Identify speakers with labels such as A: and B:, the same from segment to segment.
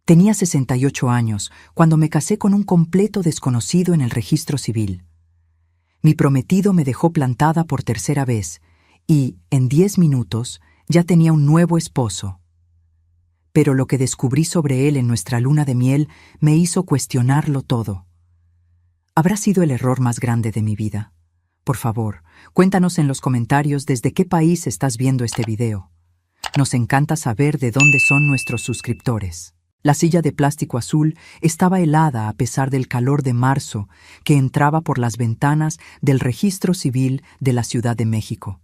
A: Tenía 68 años cuando me casé con un completo desconocido en el registro civil. Mi prometido me dejó plantada por tercera vez y, en 10 minutos, ya tenía un nuevo esposo. Pero lo que descubrí sobre él en nuestra luna de miel me hizo cuestionarlo todo. ¿Habrá sido el error más grande de mi vida? Por favor, cuéntanos en los comentarios desde qué país estás viendo este video. Nos encanta saber de dónde son nuestros suscriptores. La silla de plástico azul estaba helada a pesar del calor de marzo que entraba por las ventanas del registro civil de la Ciudad de México.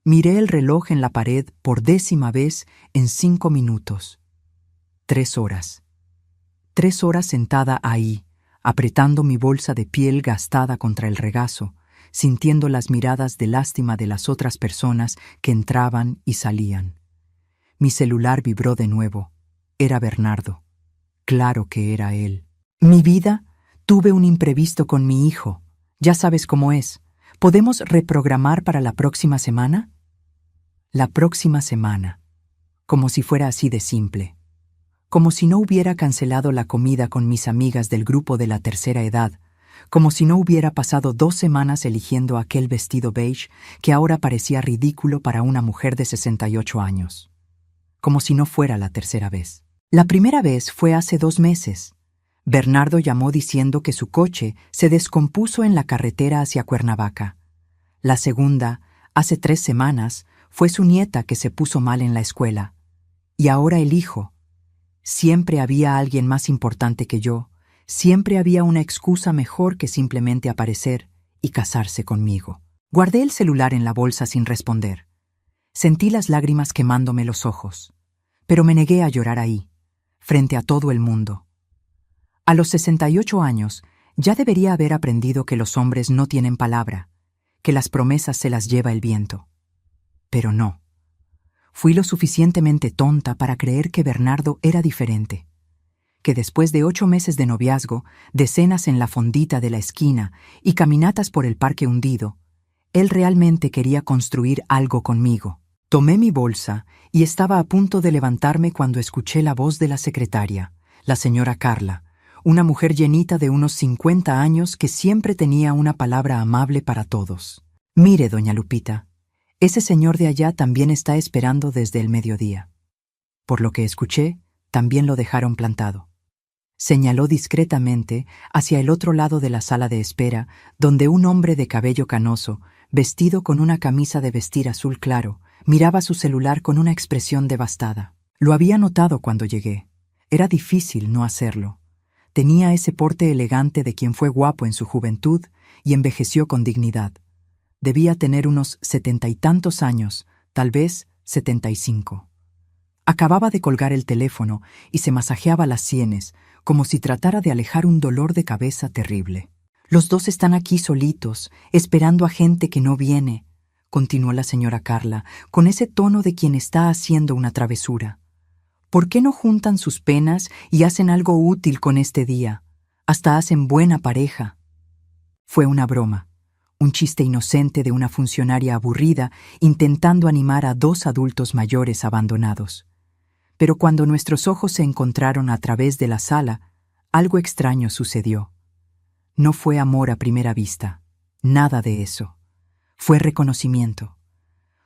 A: Miré el reloj en la pared por 10ª vez en 5 minutos. 3 horas. 3 horas sentada ahí, apretando mi bolsa de piel gastada contra el regazo, sintiendo las miradas de lástima de las otras personas que entraban y salían. Mi celular vibró de nuevo. Era Bernardo. Claro que era él. Mi vida, tuve un imprevisto con mi hijo. Ya sabes cómo es. ¿Podemos reprogramar para la próxima semana? La próxima semana. Como si fuera así de simple. Como si no hubiera cancelado la comida con mis amigas del grupo de la tercera edad. Como si no hubiera pasado 2 semanas eligiendo aquel vestido beige que ahora parecía ridículo para una mujer de 68 años. Como si no fuera la tercera vez. La primera vez fue hace 2 meses. Bernardo llamó diciendo que su coche se descompuso en la carretera hacia Cuernavaca. La segunda, hace 3 semanas, fue su nieta que se puso mal en la escuela. Y ahora el hijo. Siempre había alguien más importante que yo. Siempre había una excusa mejor que simplemente aparecer y casarse conmigo. Guardé el celular en la bolsa sin responder. Sentí las lágrimas quemándome los ojos, pero me negué a llorar ahí, frente a todo el mundo. A los 68 años, ya debería haber aprendido que los hombres no tienen palabra, que las promesas se las lleva el viento. Pero no. Fui lo suficientemente tonta para creer que Bernardo era diferente. Que después de 8 meses de noviazgo, de cenas en la fondita de la esquina y caminatas por el parque hundido, él realmente quería construir algo conmigo. Tomé mi bolsa y estaba a punto de levantarme cuando escuché la voz de la secretaria, la señora Carla, una mujer llenita de unos 50 años que siempre tenía una palabra amable para todos. Mire, doña Lupita, ese señor de allá también está esperando desde el mediodía. Por lo que escuché, también lo dejaron plantado. Señaló discretamente hacia el otro lado de la sala de espera, donde un hombre de cabello canoso, vestido con una camisa de vestir azul claro, miraba su celular con una expresión devastada. Lo había notado cuando llegué. Era difícil no hacerlo. Tenía ese porte elegante de quien fue guapo en su juventud y envejeció con dignidad. Debía tener unos 70 y tantos años, tal vez 75. Acababa de colgar el teléfono y se masajeaba las sienes, como si tratara de alejar un dolor de cabeza terrible. Los dos están aquí solitos, esperando a gente que no viene, continuó la señora Carla, con ese tono de quien está haciendo una travesura. ¿Por qué no juntan sus penas y hacen algo útil con este día? Hasta hacen buena pareja. Fue una broma, un chiste inocente de una funcionaria aburrida intentando animar a 2 adultos mayores abandonados. Pero cuando nuestros ojos se encontraron a través de la sala, algo extraño sucedió. No fue amor a primera vista, nada de eso. Fue reconocimiento.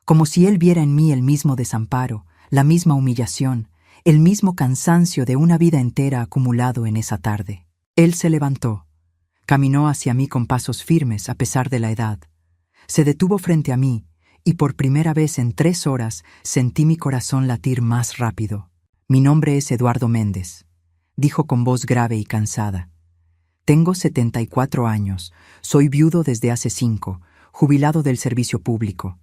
A: Como si él viera en mí el mismo desamparo, la misma humillación, el mismo cansancio de una vida entera acumulado en esa tarde. Él se levantó. Caminó hacia mí con pasos firmes a pesar de la edad. Se detuvo frente a mí y por primera vez en 3 horas sentí mi corazón latir más rápido. Mi nombre es Eduardo Méndez, dijo con voz grave y cansada. Tengo 74 años, soy viudo desde hace 5, jubilado del servicio público.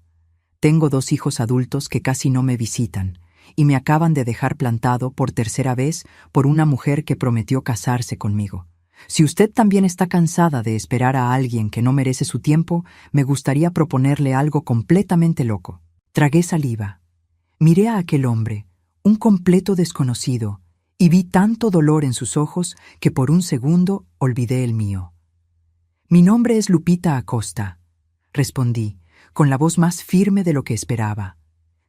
A: Tengo 2 hijos adultos que casi no me visitan y me acaban de dejar plantado por tercera vez por una mujer que prometió casarse conmigo. Si usted también está cansada de esperar a alguien que no merece su tiempo, me gustaría proponerle algo completamente loco. Tragué saliva. Miré a aquel hombre, un completo desconocido, y vi tanto dolor en sus ojos que por un segundo olvidé el mío. Mi nombre es Lupita Acosta, respondí, con la voz más firme de lo que esperaba.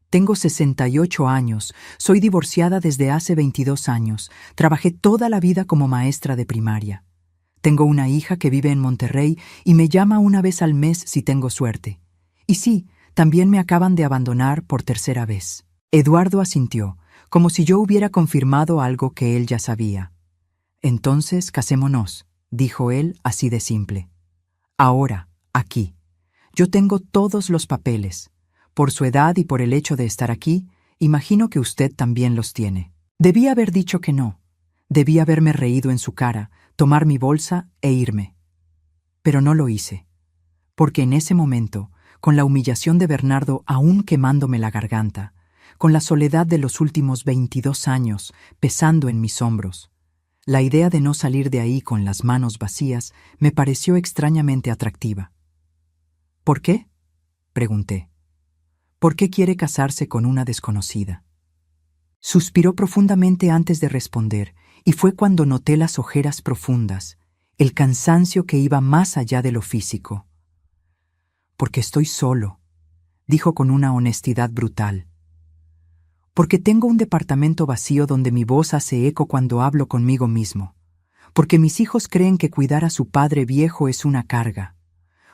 A: Tengo 68 años, soy divorciada desde hace 22 años, trabajé toda la vida como maestra de primaria. Tengo una hija que vive en Monterrey y me llama una vez al mes si tengo suerte. Y sí, también me acaban de abandonar por tercera vez. Eduardo asintió, como si yo hubiera confirmado algo que él ya sabía. Entonces, casémonos, dijo él así de simple. Ahora, aquí. Yo tengo todos los papeles. Por su edad y por el hecho de estar aquí, imagino que usted también los tiene. Debí haber dicho que no. Debí haberme reído en su cara, tomar mi bolsa e irme. Pero no lo hice, porque en ese momento, con la humillación de Bernardo aún quemándome la garganta, con la soledad de los últimos 22 años pesando en mis hombros, la idea de no salir de ahí con las manos vacías me pareció extrañamente atractiva. ¿Por qué?, pregunté. ¿Por qué quiere casarse con una desconocida? Suspiró profundamente antes de responder, y fue cuando noté las ojeras profundas, el cansancio que iba más allá de lo físico. Porque estoy solo, dijo con una honestidad brutal. Porque tengo un departamento vacío donde mi voz hace eco cuando hablo conmigo mismo. Porque mis hijos creen que cuidar a su padre viejo es una carga.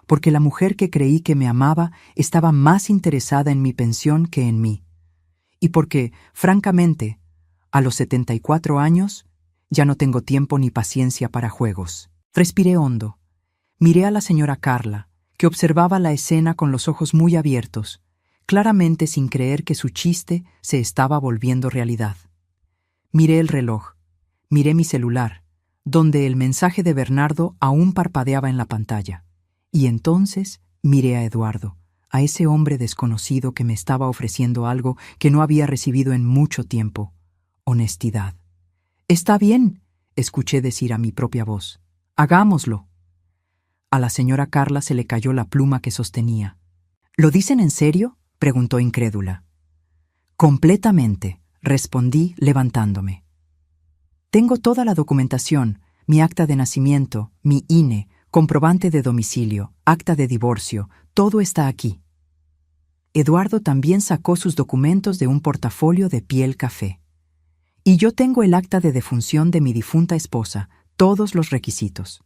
A: Porque la mujer que creí que me amaba estaba más interesada en mi pensión que en mí. Y porque, francamente, a los 74 años, ya no tengo tiempo ni paciencia para juegos. Respiré hondo. Miré a la señora Carla, que observaba la escena con los ojos muy abiertos, claramente sin creer que su chiste se estaba volviendo realidad. Miré el reloj, miré mi celular, donde el mensaje de Bernardo aún parpadeaba en la pantalla. Y entonces miré a Eduardo, a ese hombre desconocido que me estaba ofreciendo algo que no había recibido en mucho tiempo: honestidad. «Está bien», escuché decir a mi propia voz. «Hagámoslo». A la señora Carla se le cayó la pluma que sostenía. «¿Lo dicen en serio?», preguntó incrédula. «Completamente», respondí levantándome. «Tengo toda la documentación, mi acta de nacimiento, mi INE, comprobante de domicilio, acta de divorcio, todo está aquí». Eduardo también sacó sus documentos de un portafolio de piel café. «Y yo tengo el acta de defunción de mi difunta esposa, todos los requisitos.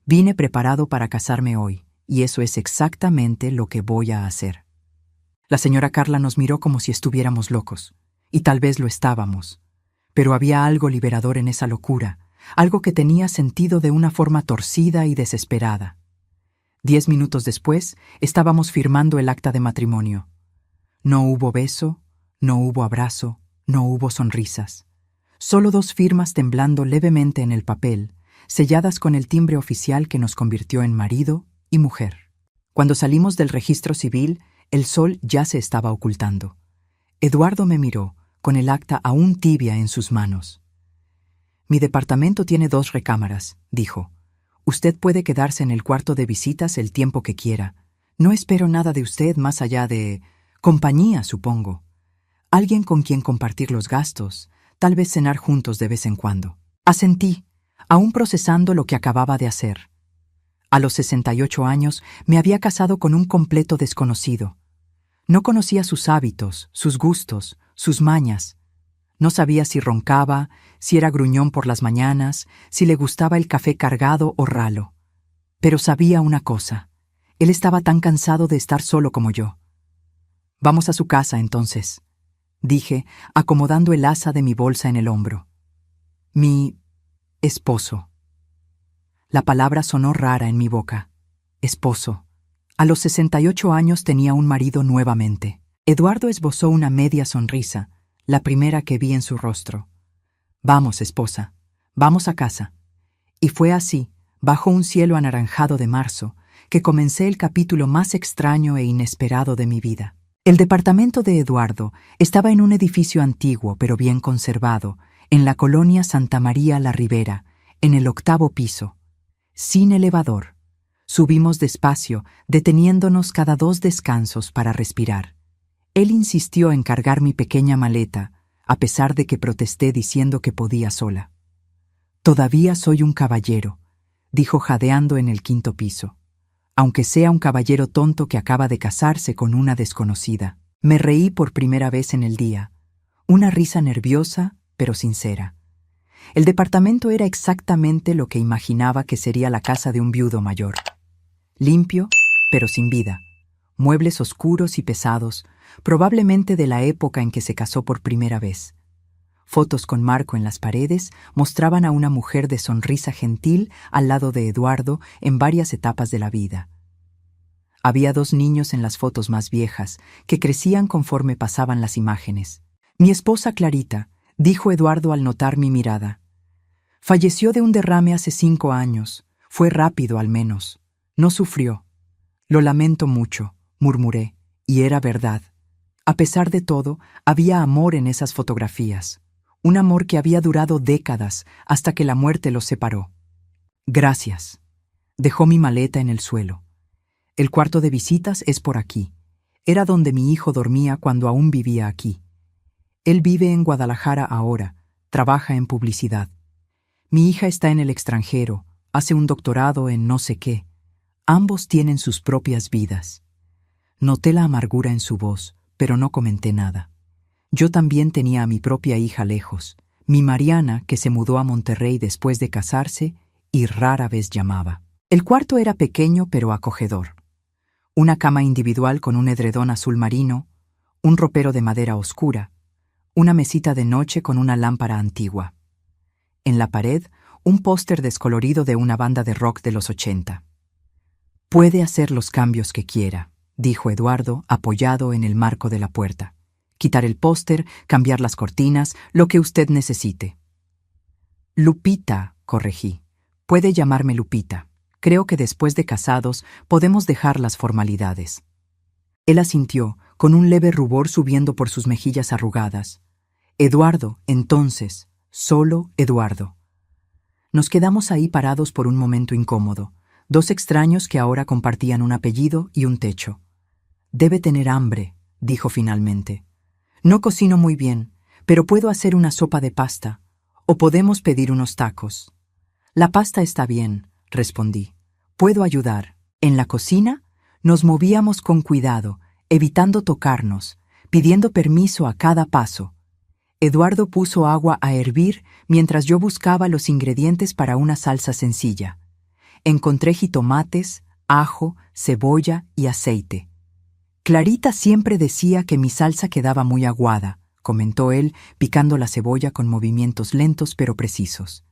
A: Vine preparado para casarme hoy, y eso es exactamente lo que voy a hacer». La señora Carla nos miró como si estuviéramos locos, y tal vez lo estábamos, pero había algo liberador en esa locura, algo que tenía sentido de una forma torcida y desesperada. 10 minutos después, estábamos firmando el acta de matrimonio. No hubo beso, no hubo abrazo, no hubo sonrisas. Solo 2 firmas temblando levemente en el papel, selladas con el timbre oficial que nos convirtió en marido y mujer. Cuando salimos del registro civil, el sol ya se estaba ocultando. Eduardo me miró, con el acta aún tibia en sus manos. «Mi departamento tiene 2 recámaras», dijo. «Usted puede quedarse en el cuarto de visitas el tiempo que quiera. No espero nada de usted más allá de compañía, supongo. Alguien con quien compartir los gastos, tal vez cenar juntos de vez en cuando». Asentí, aún procesando lo que acababa de hacer. A los 68 años me había casado con un completo desconocido. No conocía sus hábitos, sus gustos, sus mañas. No sabía si roncaba, si era gruñón por las mañanas, si le gustaba el café cargado o ralo. Pero sabía una cosa: él estaba tan cansado de estar solo como yo. «Vamos a su casa, entonces», dije, acomodando el asa de mi bolsa en el hombro. «Mi esposo». La palabra sonó rara en mi boca. Esposo. A los 68 años tenía un marido nuevamente. Eduardo esbozó una media sonrisa, la primera que vi en su rostro. «Vamos, esposa, vamos a casa». Y fue así, bajo un cielo anaranjado de marzo, que comencé el capítulo más extraño e inesperado de mi vida. El departamento de Eduardo estaba en un edificio antiguo pero bien conservado, en la colonia Santa María la Ribera, en el 8º piso. Sin elevador. Subimos despacio, deteniéndonos cada 2 descansos para respirar. Él insistió en cargar mi pequeña maleta, a pesar de que protesté diciendo que podía sola. «Todavía soy un caballero», dijo jadeando en el 5º piso, «aunque sea un caballero tonto que acaba de casarse con una desconocida». Me reí por primera vez en el día, una risa nerviosa pero sincera. El departamento era exactamente lo que imaginaba que sería la casa de un viudo mayor. Limpio, pero sin vida. Muebles oscuros y pesados, probablemente de la época en que se casó por primera vez. Fotos con marco en las paredes mostraban a una mujer de sonrisa gentil al lado de Eduardo en varias etapas de la vida. Había 2 niños en las fotos más viejas, que crecían conforme pasaban las imágenes. Mi esposa Clarita, dijo Eduardo al notar mi mirada. Falleció de un derrame hace 5 años. Fue rápido al menos. No sufrió. Lo lamento mucho, murmuré, y era verdad. A pesar de todo, había amor en esas fotografías. Un amor que había durado décadas hasta que la muerte los separó. Gracias. Dejó mi maleta en el suelo. El cuarto de visitas es por aquí. Era donde mi hijo dormía cuando aún vivía aquí. Él vive en Guadalajara ahora, trabaja en publicidad. Mi hija está en el extranjero, hace un doctorado en no sé qué. Ambos tienen sus propias vidas. Noté la amargura en su voz, pero no comenté nada. Yo también tenía a mi propia hija lejos, mi Mariana, que se mudó a Monterrey después de casarse y rara vez llamaba. El cuarto era pequeño pero acogedor. Una cama individual con un edredón azul marino, un ropero de madera oscura, una mesita de noche con una lámpara antigua. En la pared, un póster descolorido de una banda de rock de los 80. Puede hacer los cambios que quiera, dijo Eduardo, apoyado en el marco de la puerta. Quitar el póster, cambiar las cortinas, lo que usted necesite. Lupita, corregí. Puede llamarme Lupita. Creo que después de casados podemos dejar las formalidades. Él asintió, con un leve rubor subiendo por sus mejillas arrugadas. Eduardo, entonces, solo Eduardo. Nos quedamos ahí parados por un momento incómodo, 2 extraños que ahora compartían un apellido y un techo. Debe tener hambre, dijo finalmente. No cocino muy bien, pero puedo hacer una sopa de pasta, o podemos pedir unos tacos. La pasta está bien, respondí. Puedo ayudar. En la cocina nos movíamos con cuidado, evitando tocarnos, pidiendo permiso a cada paso. Eduardo puso agua a hervir mientras yo buscaba los ingredientes para una salsa sencilla. Encontré jitomates, ajo, cebolla y aceite. Clarita siempre decía que mi salsa quedaba muy aguada, comentó él, picando la cebolla con movimientos lentos pero precisos.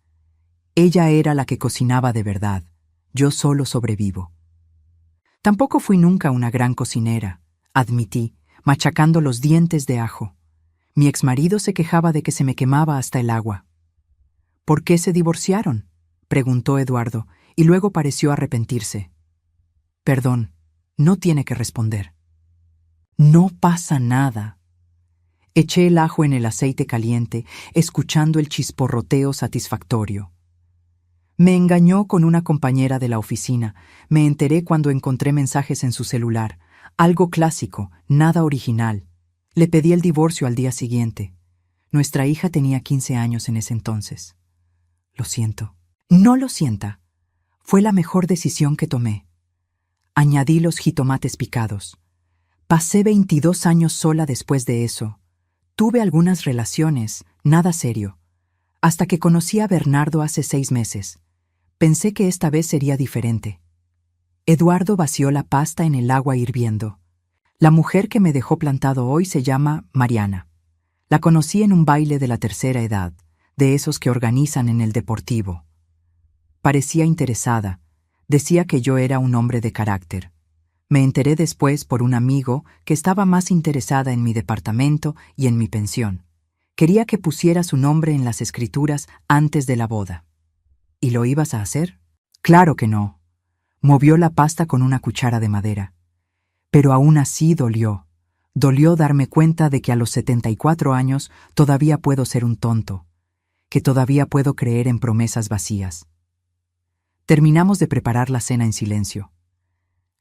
A: Ella era la que cocinaba de verdad. Yo solo sobrevivo. Tampoco fui nunca una gran cocinera, admití, machacando los dientes de ajo. Mi exmarido se quejaba de que se me quemaba hasta el agua. ¿Por qué se divorciaron?, preguntó Eduardo, y luego pareció arrepentirse. Perdón, no tiene que responder. No pasa nada. Eché el ajo en el aceite caliente, escuchando el chisporroteo satisfactorio. Me engañó con una compañera de la oficina. Me enteré cuando encontré mensajes en su celular. Algo clásico, nada original. Le pedí el divorcio al día siguiente. Nuestra hija tenía 15 años en ese entonces. Lo siento. No lo sienta. Fue la mejor decisión que tomé. Añadí los jitomates picados. Pasé 22 años sola después de eso. Tuve algunas relaciones, nada serio. Hasta que conocí a Bernardo hace 6 meses. Pensé que esta vez sería diferente. Eduardo vació la pasta en el agua hirviendo. La mujer que me dejó plantado hoy se llama Mariana. La conocí en un baile de la tercera edad, de esos que organizan en el Deportivo. Parecía interesada. Decía que yo era un hombre de carácter. Me enteré después por un amigo que estaba más interesada en mi departamento y en mi pensión. Quería que pusiera su nombre en las escrituras antes de la boda. ¿Y lo ibas a hacer? Claro que no. Movió la pasta con una cuchara de madera. Pero aún así dolió. Dolió darme cuenta de que a los 74 años todavía puedo ser un tonto, que todavía puedo creer en promesas vacías. Terminamos de preparar la cena en silencio.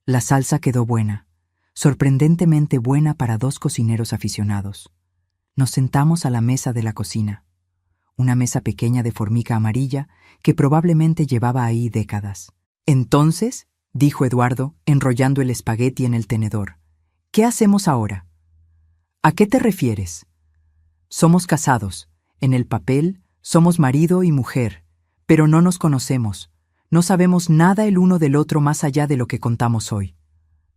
A: La salsa quedó buena, sorprendentemente buena para 2 cocineros aficionados. Nos sentamos a la mesa de la cocina. Una mesa pequeña de formica amarilla que probablemente llevaba ahí décadas. Entonces, dijo Eduardo, enrollando el espagueti en el tenedor, ¿qué hacemos ahora? ¿A qué te refieres? Somos casados. En el papel, somos marido y mujer, pero no nos conocemos. No sabemos nada el uno del otro más allá de lo que contamos hoy.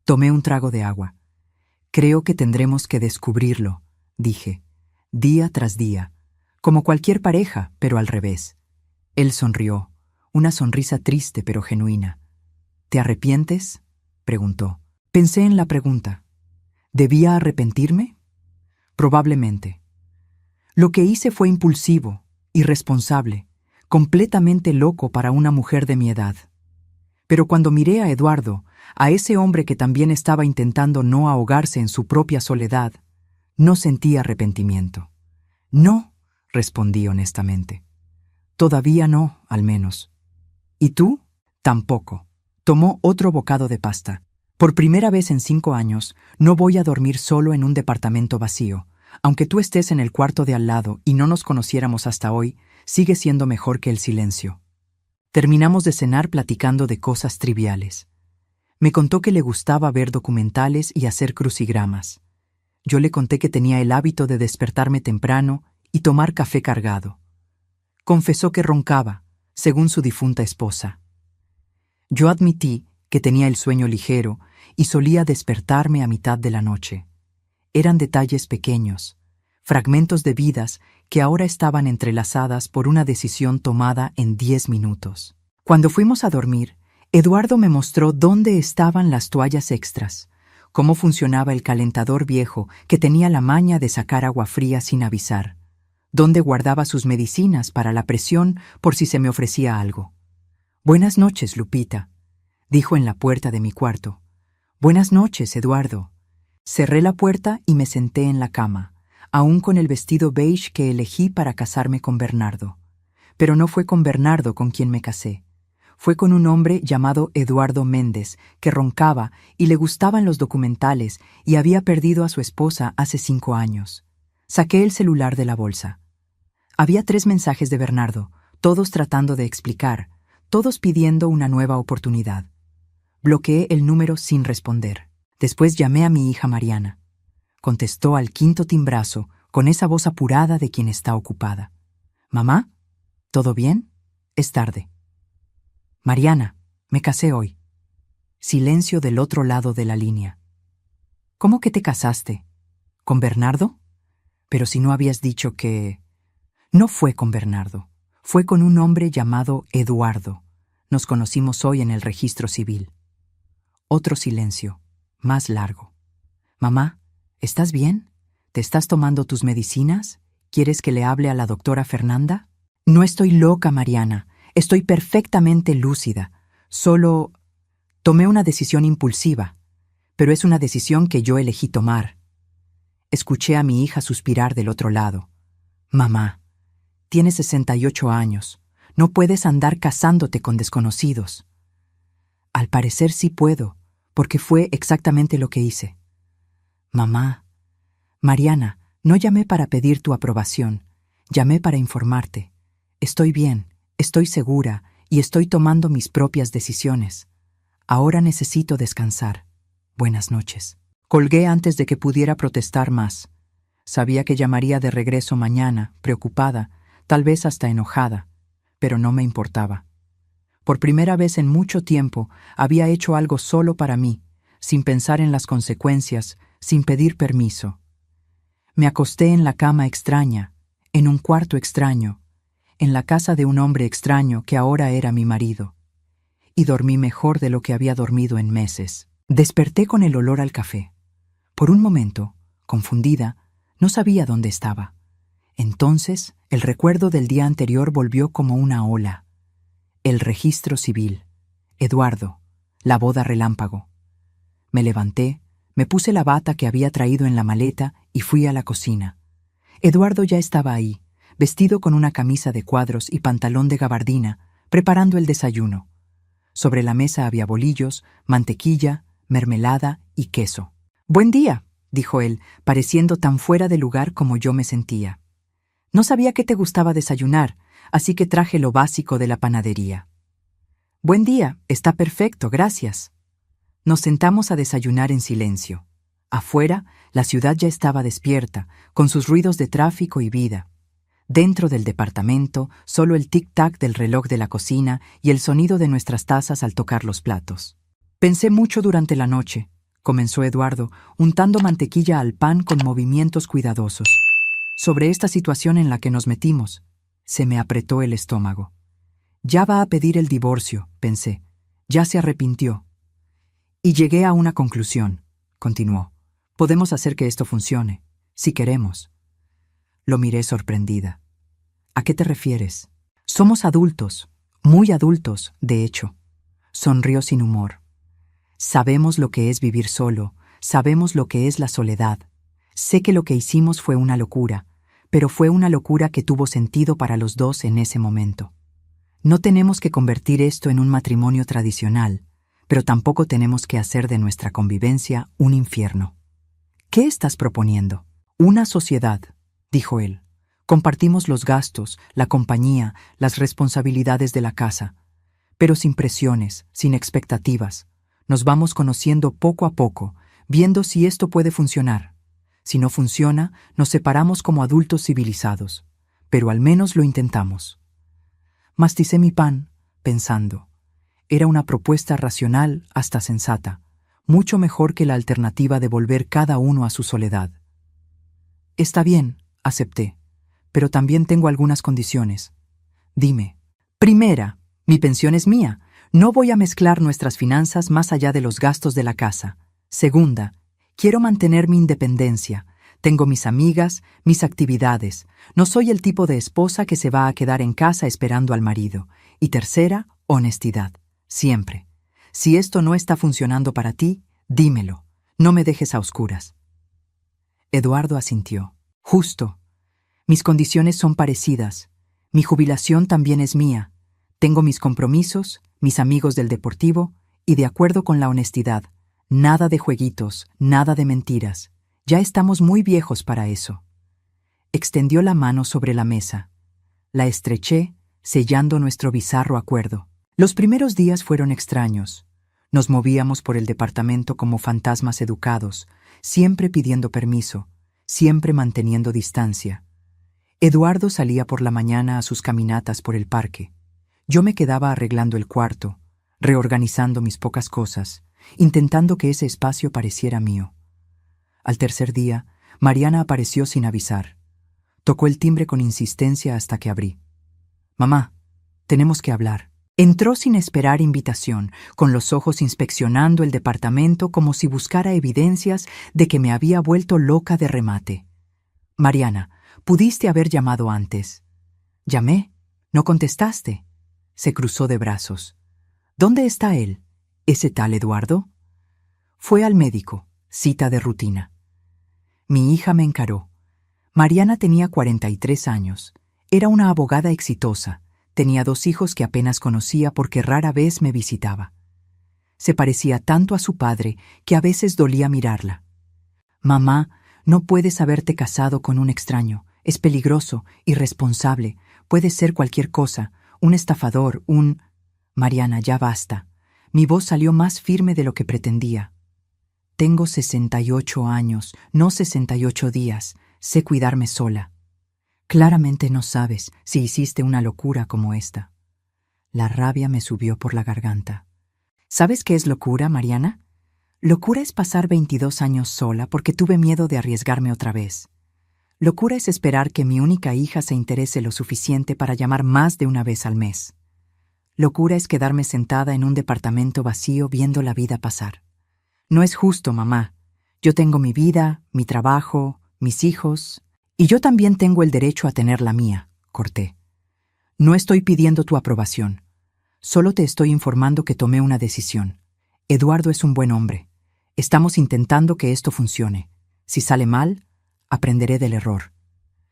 A: Tomé un trago de agua. Creo que tendremos que descubrirlo, dije, día tras día, como cualquier pareja, pero al revés. Él sonrió, una sonrisa triste pero genuina. ¿Te arrepientes?, preguntó. Pensé en la pregunta. ¿Debía arrepentirme? Probablemente. Lo que hice fue impulsivo, irresponsable, completamente loco para una mujer de mi edad. Pero cuando miré a Eduardo, a ese hombre que también estaba intentando no ahogarse en su propia soledad, no sentí arrepentimiento. No, respondí honestamente. Todavía no, al menos. ¿Y tú? Tampoco. Tomó otro bocado de pasta. Por primera vez en 5 años, no voy a dormir solo en un departamento vacío. Aunque tú estés en el cuarto de al lado y no nos conociéramos hasta hoy, sigue siendo mejor que el silencio. Terminamos de cenar platicando de cosas triviales. Me contó que le gustaba ver documentales y hacer crucigramas. Yo le conté que tenía el hábito de despertarme temprano y tomar café cargado. Confesó que roncaba, según su difunta esposa. Yo admití que tenía el sueño ligero y solía despertarme a mitad de la noche. Eran detalles pequeños, fragmentos de vidas que ahora estaban entrelazadas por una decisión tomada en 10 minutos. Cuando fuimos a dormir, Eduardo me mostró dónde estaban las toallas extras, cómo funcionaba el calentador viejo que tenía la maña de sacar agua fría sin avisar, dónde guardaba sus medicinas para la presión por si se me ofrecía algo. «Buenas noches, Lupita», dijo en la puerta de mi cuarto. «Buenas noches, Eduardo». Cerré la puerta y me senté en la cama, aún con el vestido beige que elegí para casarme con Bernardo. Pero no fue con Bernardo con quien me casé. Fue con un hombre llamado Eduardo Méndez, que roncaba y le gustaban los documentales y había perdido a su esposa hace 5 años. Saqué el celular de la bolsa. Había 3 mensajes de Bernardo, todos tratando de explicar, todos pidiendo una nueva oportunidad. Bloqueé el número sin responder. Después llamé a mi hija Mariana. Contestó al 5.º timbrazo, con esa voz apurada de quien está ocupada. «¿Mamá? ¿Todo bien? Es tarde». «Mariana, me casé hoy». Silencio del otro lado de la línea. «¿Cómo que te casaste? ¿Con Bernardo? Pero si no habías dicho que...». «No fue con Bernardo. Fue con un hombre llamado Eduardo. Nos conocimos hoy en el registro civil». Otro silencio, más largo. «Mamá, ¿estás bien? ¿Te estás tomando tus medicinas? ¿Quieres que le hable a la doctora Fernanda?» «No estoy loca, Mariana. Estoy perfectamente lúcida. Solo tomé una decisión impulsiva, pero es una decisión que yo elegí tomar». Escuché a mi hija suspirar del otro lado. «Mamá, tienes 68 años. No puedes andar casándote con desconocidos». «Al parecer sí puedo, porque fue exactamente lo que hice». «Mamá, Mariana, no llamé para pedir tu aprobación. Llamé para informarte. Estoy bien, estoy segura y estoy tomando mis propias decisiones. Ahora necesito descansar. Buenas noches». Colgué antes de que pudiera protestar más. Sabía que llamaría de regreso mañana, preocupada, tal vez hasta enojada, pero no me importaba. Por primera vez en mucho tiempo había hecho algo solo para mí, sin pensar en las consecuencias, sin pedir permiso. Me acosté en la cama extraña, en un cuarto extraño, en la casa de un hombre extraño que ahora era mi marido. Y dormí mejor de lo que había dormido en meses. Desperté con el olor al café. Por un momento, confundida, no sabía dónde estaba. Entonces, el recuerdo del día anterior volvió como una ola. El registro civil, Eduardo, la boda relámpago. Me levanté, me puse la bata que había traído en la maleta y fui a la cocina. Eduardo ya estaba ahí, vestido con una camisa de cuadros y pantalón de gabardina, preparando el desayuno. Sobre la mesa había bolillos, mantequilla, mermelada y queso. «Buen día», dijo él, pareciendo tan fuera de lugar como yo me sentía. «No sabía que te gustaba desayunar, así que traje lo básico de la panadería». «Buen día, está perfecto, gracias». Nos sentamos a desayunar en silencio. Afuera, la ciudad ya estaba despierta, con sus ruidos de tráfico y vida. Dentro del departamento, solo el tic-tac del reloj de la cocina y el sonido de nuestras tazas al tocar los platos. Pensé mucho durante la noche, comenzó Eduardo, untando mantequilla al pan con movimientos cuidadosos. Sobre esta situación en la que nos metimos, se me apretó el estómago. Ya va a pedir el divorcio, pensé. Ya se arrepintió. Y llegué a una conclusión, continuó. Podemos hacer que esto funcione, si queremos. Lo miré sorprendida. ¿A qué te refieres? Somos adultos, muy adultos, de hecho. Sonrió sin humor. Sabemos lo que es vivir solo, sabemos lo que es la soledad. Sé que lo que hicimos fue una locura, pero fue una locura que tuvo sentido para los dos en ese momento. No tenemos que convertir esto en un matrimonio tradicional, pero tampoco tenemos que hacer de nuestra convivencia un infierno. ¿Qué estás proponiendo? Una sociedad, dijo él. Compartimos los gastos, la compañía, las responsabilidades de la casa, pero sin presiones, sin expectativas. Nos vamos conociendo poco a poco, viendo si esto puede funcionar. Si no funciona, nos separamos como adultos civilizados, pero al menos lo intentamos. Masticé mi pan, pensando. Era una propuesta racional hasta sensata, mucho mejor que la alternativa de volver cada uno a su soledad. Está bien, acepté, pero también tengo algunas condiciones. Dime. Primera, mi pensión es mía. No voy a mezclar nuestras finanzas más allá de los gastos de la casa. Segunda, quiero mantener mi independencia. Tengo mis amigas, mis actividades. No soy el tipo de esposa que se va a quedar en casa esperando al marido. Y tercera, honestidad. Siempre. Si esto no está funcionando para ti, dímelo. No me dejes a oscuras. Eduardo asintió. Justo. Mis condiciones son parecidas. Mi jubilación también es mía. Tengo mis compromisos, mis amigos del deportivo, y de acuerdo con la honestidad, nada de jueguitos, nada de mentiras. Ya estamos muy viejos para eso. Extendió la mano sobre la mesa. La estreché, sellando nuestro bizarro acuerdo. Los primeros días fueron extraños. Nos movíamos por el departamento como fantasmas educados, siempre pidiendo permiso, siempre manteniendo distancia. Eduardo salía por la mañana a sus caminatas por el parque. Yo me quedaba arreglando el cuarto, reorganizando mis pocas cosas, intentando que ese espacio pareciera mío. Al tercer día, Mariana apareció sin avisar. Tocó el timbre con insistencia hasta que abrí. «Mamá, tenemos que hablar». Entró sin esperar invitación, con los ojos inspeccionando el departamento como si buscara evidencias de que me había vuelto loca de remate. «Mariana, pudiste haber llamado antes». «Llamé. No contestaste». Se cruzó de brazos. «¿Dónde está él? ¿Ese tal Eduardo?» Fue al médico, cita de rutina. Mi hija me encaró. Mariana tenía 43 años. Era una abogada exitosa. Tenía 2 hijos que apenas conocía porque rara vez me visitaba. Se parecía tanto a su padre que a veces dolía mirarla. «Mamá, no puedes haberte casado con un extraño. Es peligroso, irresponsable. Puede ser cualquier cosa. Un estafador, un...» «Mariana, ya basta». Mi voz salió más firme de lo que pretendía. «Tengo 68 años, no 68 días. Sé cuidarme sola. Claramente no sabes si hiciste una locura como esta». La rabia me subió por la garganta. ¿Sabes qué es locura, Mariana? Locura es pasar 22 años sola porque tuve miedo de arriesgarme otra vez. Locura es esperar que mi única hija se interese lo suficiente para llamar más de una vez al mes. Locura es quedarme sentada en un departamento vacío viendo la vida pasar. No es justo, mamá. Yo tengo mi vida, mi trabajo, mis hijos, y yo también tengo el derecho a tener la mía, corté. No estoy pidiendo tu aprobación. Solo te estoy informando que tomé una decisión. Eduardo es un buen hombre. Estamos intentando que esto funcione. Si sale mal, aprenderé del error.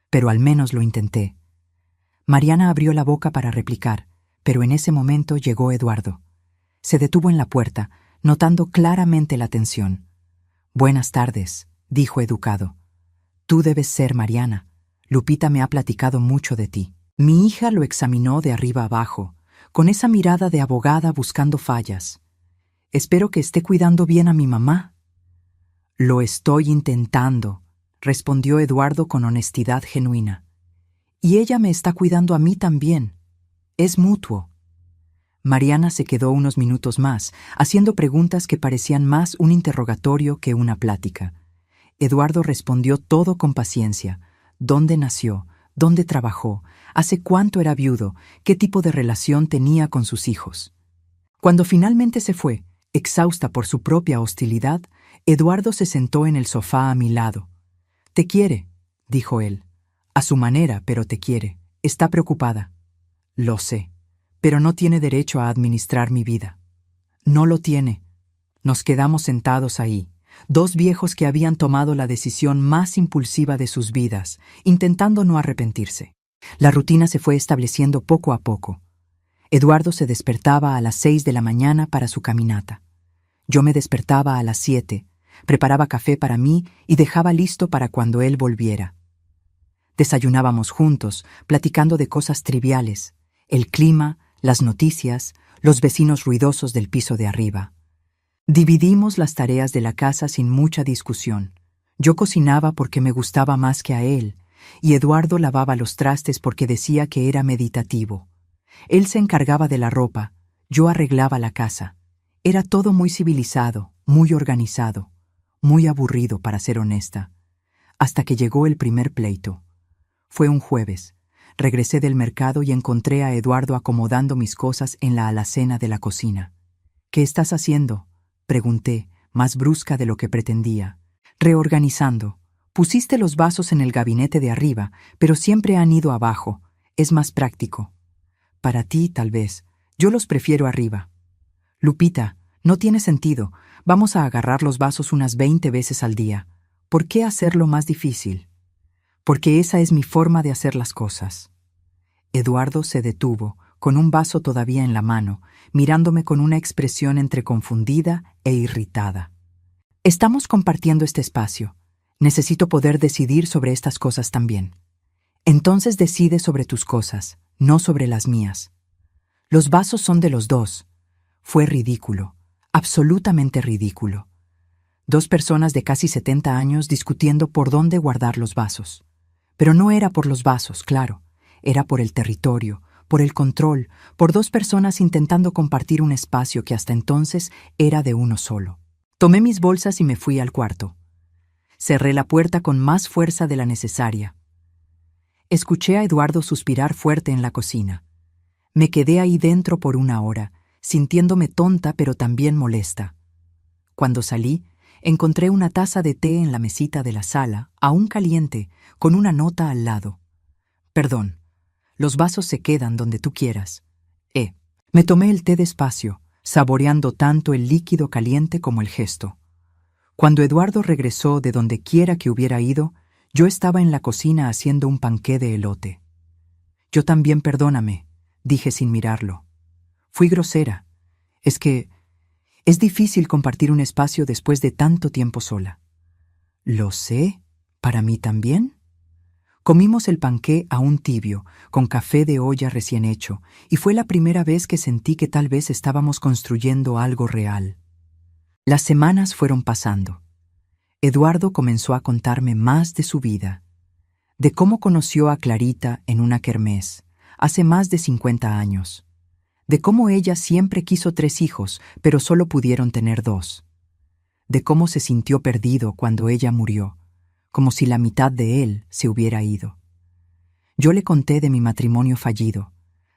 A: Pero al menos lo intenté. Mariana abrió la boca para replicar, pero en ese momento llegó Eduardo. Se detuvo en la puerta, notando claramente la tensión. «Buenas tardes», dijo educado. «Tú debes ser Mariana. Lupita me ha platicado mucho de ti». Mi hija lo examinó de arriba abajo, con esa mirada de abogada buscando fallas. «Espero que esté cuidando bien a mi mamá». Lo estoy intentando, respondió Eduardo con honestidad genuina. Y ella me está cuidando a mí también. Es mutuo. Mariana se quedó unos minutos más, haciendo preguntas que parecían más un interrogatorio que una plática. Eduardo respondió todo con paciencia. ¿Dónde nació? ¿Dónde trabajó? ¿Hace cuánto era viudo? ¿Qué tipo de relación tenía con sus hijos? Cuando finalmente se fue, exhausta por su propia hostilidad, Eduardo se sentó en el sofá a mi lado. «Te quiere», dijo él. «A su manera, pero te quiere. Está preocupada». «Lo sé, pero no tiene derecho a administrar mi vida». «No lo tiene». Nos quedamos sentados ahí, dos viejos que habían tomado la decisión más impulsiva de sus vidas, intentando no arrepentirse. La rutina se fue estableciendo poco a poco. Eduardo se despertaba a las 6 de la mañana para su caminata. Yo me despertaba a las 7, preparaba café para mí y dejaba listo para cuando él volviera. Desayunábamos juntos, platicando de cosas triviales, el clima, las noticias, los vecinos ruidosos del piso de arriba. Dividimos las tareas de la casa sin mucha discusión. Yo cocinaba porque me gustaba más que a él, y Eduardo lavaba los trastes porque decía que era meditativo. Él se encargaba de la ropa, yo arreglaba la casa. Era todo muy civilizado, muy organizado, muy aburrido, para ser honesta, hasta que llegó el primer pleito. Fue un jueves. Regresé del mercado y encontré a Eduardo acomodando mis cosas en la alacena de la cocina. «¿Qué estás haciendo?», pregunté, más brusca de lo que pretendía. «Reorganizando. Pusiste los vasos en el gabinete de arriba, pero siempre han ido abajo. Es más práctico». «Para ti, tal vez. Yo los prefiero arriba». «Lupita, no tiene sentido. Vamos a agarrar los vasos unas 20 veces al día. ¿Por qué hacerlo más difícil?». «Porque esa es mi forma de hacer las cosas». Eduardo se detuvo, con un vaso todavía en la mano, mirándome con una expresión entre confundida e irritada. «Estamos compartiendo este espacio. Necesito poder decidir sobre estas cosas también. Entonces decide sobre tus cosas, no sobre las mías. Los vasos son de los dos». Fue ridículo, absolutamente ridículo. Dos personas de casi 70 años discutiendo por dónde guardar los vasos. Pero no era por los vasos, claro. Era por el territorio, por el control, por dos personas intentando compartir un espacio que hasta entonces era de uno solo. Tomé mis bolsas y me fui al cuarto. Cerré la puerta con más fuerza de la necesaria. Escuché a Eduardo suspirar fuerte en la cocina. Me quedé ahí dentro por una hora, sintiéndome tonta pero también molesta. Cuando salí, encontré una taza de té en la mesita de la sala, aún caliente, con una nota al lado. «Perdón, los vasos se quedan donde tú quieras». Me tomé el té despacio, saboreando tanto el líquido caliente como el gesto. Cuando Eduardo regresó de donde quiera que hubiera ido, yo estaba en la cocina haciendo un panqué de elote. «Yo también, perdóname», dije sin mirarlo. «Fui grosera. Es que es difícil compartir un espacio después de tanto tiempo sola». «Lo sé. ¿Para mí también?». Comimos el panqué aún tibio, con café de olla recién hecho, y fue la primera vez que sentí que tal vez estábamos construyendo algo real. Las semanas fueron pasando. Eduardo comenzó a contarme más de su vida, de cómo conoció a Clarita en una kermés, hace más de 50 años, de cómo ella siempre quiso 3 hijos, pero solo pudieron tener 2, de cómo se sintió perdido cuando ella murió, como si la mitad de él se hubiera ido. Yo le conté de mi matrimonio fallido,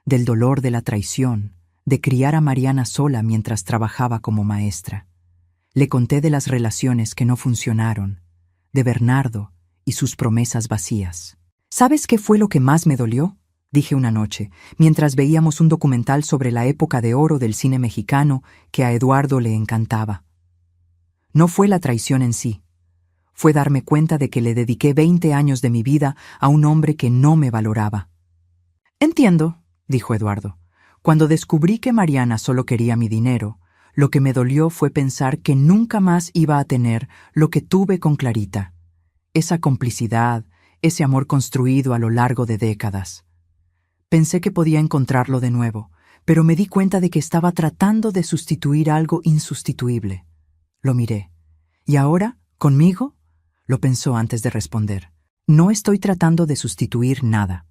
A: del dolor de la traición, de criar a Mariana sola mientras trabajaba como maestra. Le conté de las relaciones que no funcionaron, de Bernardo y sus promesas vacías. «¿Sabes qué fue lo que más me dolió?», dije una noche, mientras veíamos un documental sobre la época de oro del cine mexicano que a Eduardo le encantaba. No fue la traición en sí. Fue darme cuenta de que le dediqué 20 años de mi vida a un hombre que no me valoraba. «Entiendo», dijo Eduardo. «Cuando descubrí que Mariana solo quería mi dinero, lo que me dolió fue pensar que nunca más iba a tener lo que tuve con Clarita. Esa complicidad, ese amor construido a lo largo de décadas. Pensé que podía encontrarlo de nuevo, pero me di cuenta de que estaba tratando de sustituir algo insustituible». Lo miré. «¿Y ahora ¿Conmigo? Lo pensó antes de responder. No estoy tratando de sustituir nada.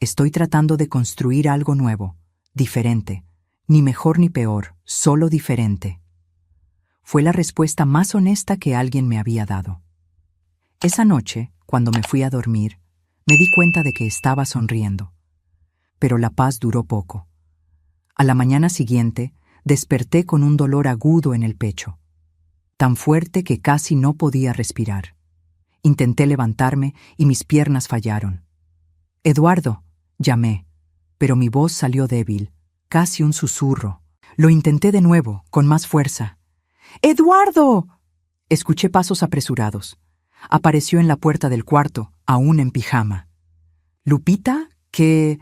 A: Estoy tratando de construir algo nuevo, diferente, ni mejor ni peor, solo diferente. Fue la respuesta más honesta que alguien me había dado. Esa noche, cuando me fui a dormir, me di cuenta de que estaba sonriendo. Pero la paz duró poco. A la mañana siguiente, desperté con un dolor agudo en el pecho, tan fuerte que casi no podía respirar. Intenté levantarme y mis piernas fallaron. «Eduardo», llamé, pero mi voz salió débil, casi un susurro. Lo intenté de nuevo, con más fuerza. «¡Eduardo!». Escuché pasos apresurados. Apareció en la puerta del cuarto, aún en pijama. «¿Lupita? ¿Qué...?»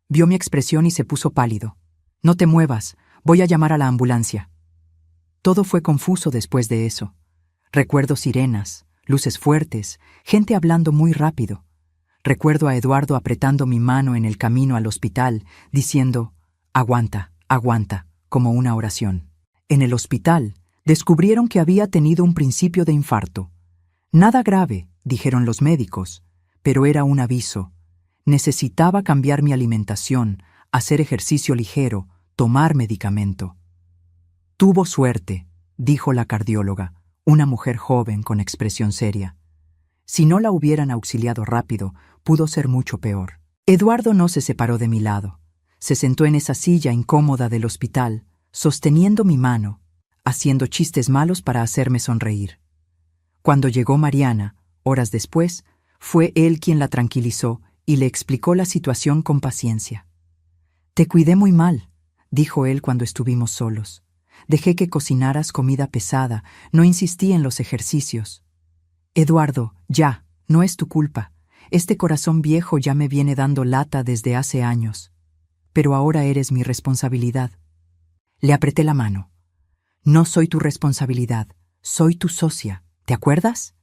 A: Vio mi expresión y se puso pálido. «No te muevas, voy a llamar a la ambulancia». Todo fue confuso después de eso. Recuerdo sirenas, luces fuertes, gente hablando muy rápido. Recuerdo a Eduardo apretando mi mano en el camino al hospital, diciendo, «Aguanta, aguanta», como una oración. En el hospital, descubrieron que había tenido un principio de infarto. Nada grave, dijeron los médicos, pero era un aviso. Necesitaba cambiar mi alimentación, hacer ejercicio ligero, tomar medicamento. «Tuvo suerte», dijo la cardióloga, una mujer joven con expresión seria. Si no la hubieran auxiliado rápido, pudo ser mucho peor. Eduardo no se separó de mi lado. Se sentó en esa silla incómoda del hospital, sosteniendo mi mano, haciendo chistes malos para hacerme sonreír. Cuando llegó Mariana, horas después, fue él quien la tranquilizó y le explicó la situación con paciencia. «Te cuidé muy mal», dijo él cuando estuvimos solos. «Dejé que cocinaras comida pesada, no insistí en los ejercicios». «Eduardo, ya, no es tu culpa. Este corazón viejo ya me viene dando lata desde hace años. Pero ahora eres mi responsabilidad». Le apreté la mano. «No soy tu responsabilidad, soy tu socia, ¿te acuerdas?».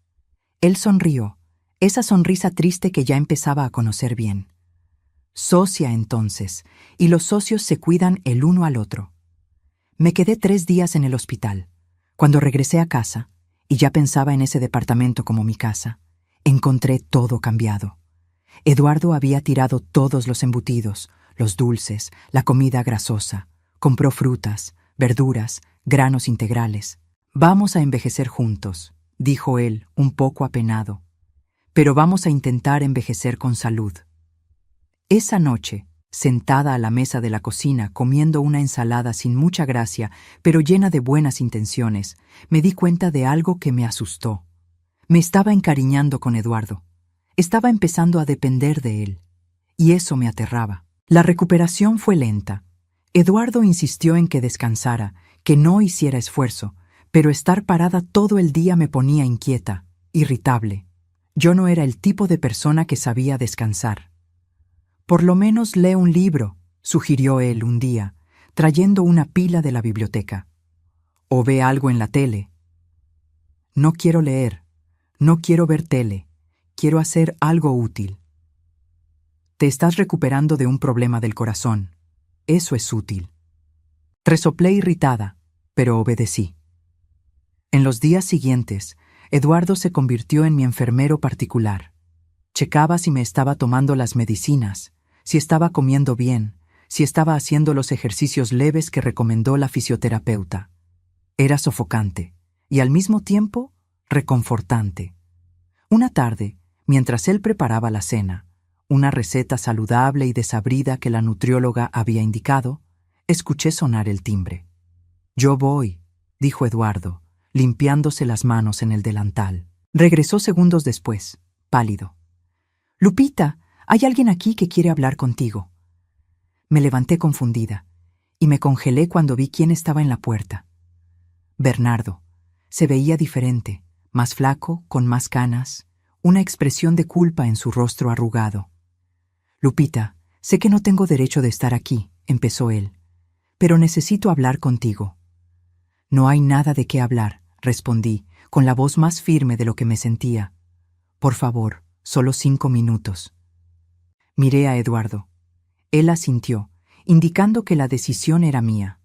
A: Él sonrió, esa sonrisa triste que ya empezaba a conocer bien. «Socia, entonces, y los socios se cuidan el uno al otro». Me quedé 3 días en el hospital. Cuando regresé a casa, y ya pensaba en ese departamento como mi casa, encontré todo cambiado. Eduardo había tirado todos los embutidos, los dulces, la comida grasosa. Compró frutas, verduras, granos integrales. «Vamos a envejecer juntos», dijo él, un poco apenado. «Pero vamos a intentar envejecer con salud». Esa noche, sentada a la mesa de la cocina comiendo una ensalada sin mucha gracia, pero llena de buenas intenciones, me di cuenta de algo que me asustó. Me estaba encariñando con Eduardo. Estaba empezando a depender de él. Y eso me aterraba. La recuperación fue lenta. Eduardo insistió en que descansara, que no hiciera esfuerzo, pero estar parada todo el día me ponía inquieta, irritable. Yo no era el tipo de persona que sabía descansar. «Por lo menos lee un libro», sugirió él un día, trayendo una pila de la biblioteca. «O ve algo en la tele». «No quiero leer, no quiero ver tele, quiero hacer algo útil». «Te estás recuperando de un problema del corazón. Eso es útil». Resoplé irritada, pero obedecí. En los días siguientes, Eduardo se convirtió en mi enfermero particular. Checaba si me estaba tomando las medicinas, si estaba comiendo bien, si estaba haciendo los ejercicios leves que recomendó la fisioterapeuta. Era sofocante y al mismo tiempo reconfortante. Una tarde, mientras él preparaba la cena, una receta saludable y desabrida que la nutrióloga había indicado, escuché sonar el timbre. «Yo voy», dijo Eduardo, limpiándose las manos en el delantal. Regresó segundos después, pálido. «Lupita, hay alguien aquí que quiere hablar contigo». Me levanté confundida y me congelé cuando vi quién estaba en la puerta. Bernardo. Se veía diferente, más flaco, con más canas, una expresión de culpa en su rostro arrugado. «Lupita, sé que no tengo derecho de estar aquí», empezó él, «pero necesito hablar contigo». «No hay nada de qué hablar», respondí, con la voz más firme de lo que me sentía. «Por favor, solo 5 minutos». Miré a Eduardo. Él asintió, indicando que la decisión era mía.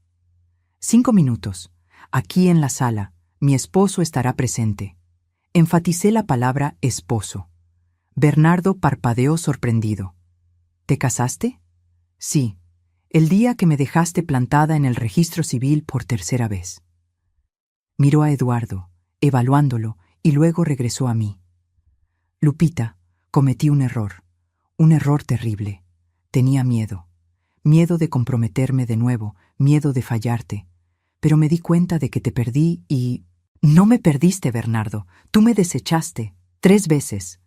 A: 5 minutos. Aquí en la sala, mi esposo estará presente. Enfaticé la palabra esposo. Bernardo parpadeó sorprendido. ¿Te casaste? Sí, el día que me dejaste plantada en el registro civil por tercera vez. Miró a Eduardo, evaluándolo, y luego regresó a mí. Lupita, cometí un error terrible. Tenía miedo. Miedo de comprometerme de nuevo, miedo de fallarte. Pero me di cuenta de que te perdí y... No me perdiste, Bernardo. Tú me desechaste 3 veces.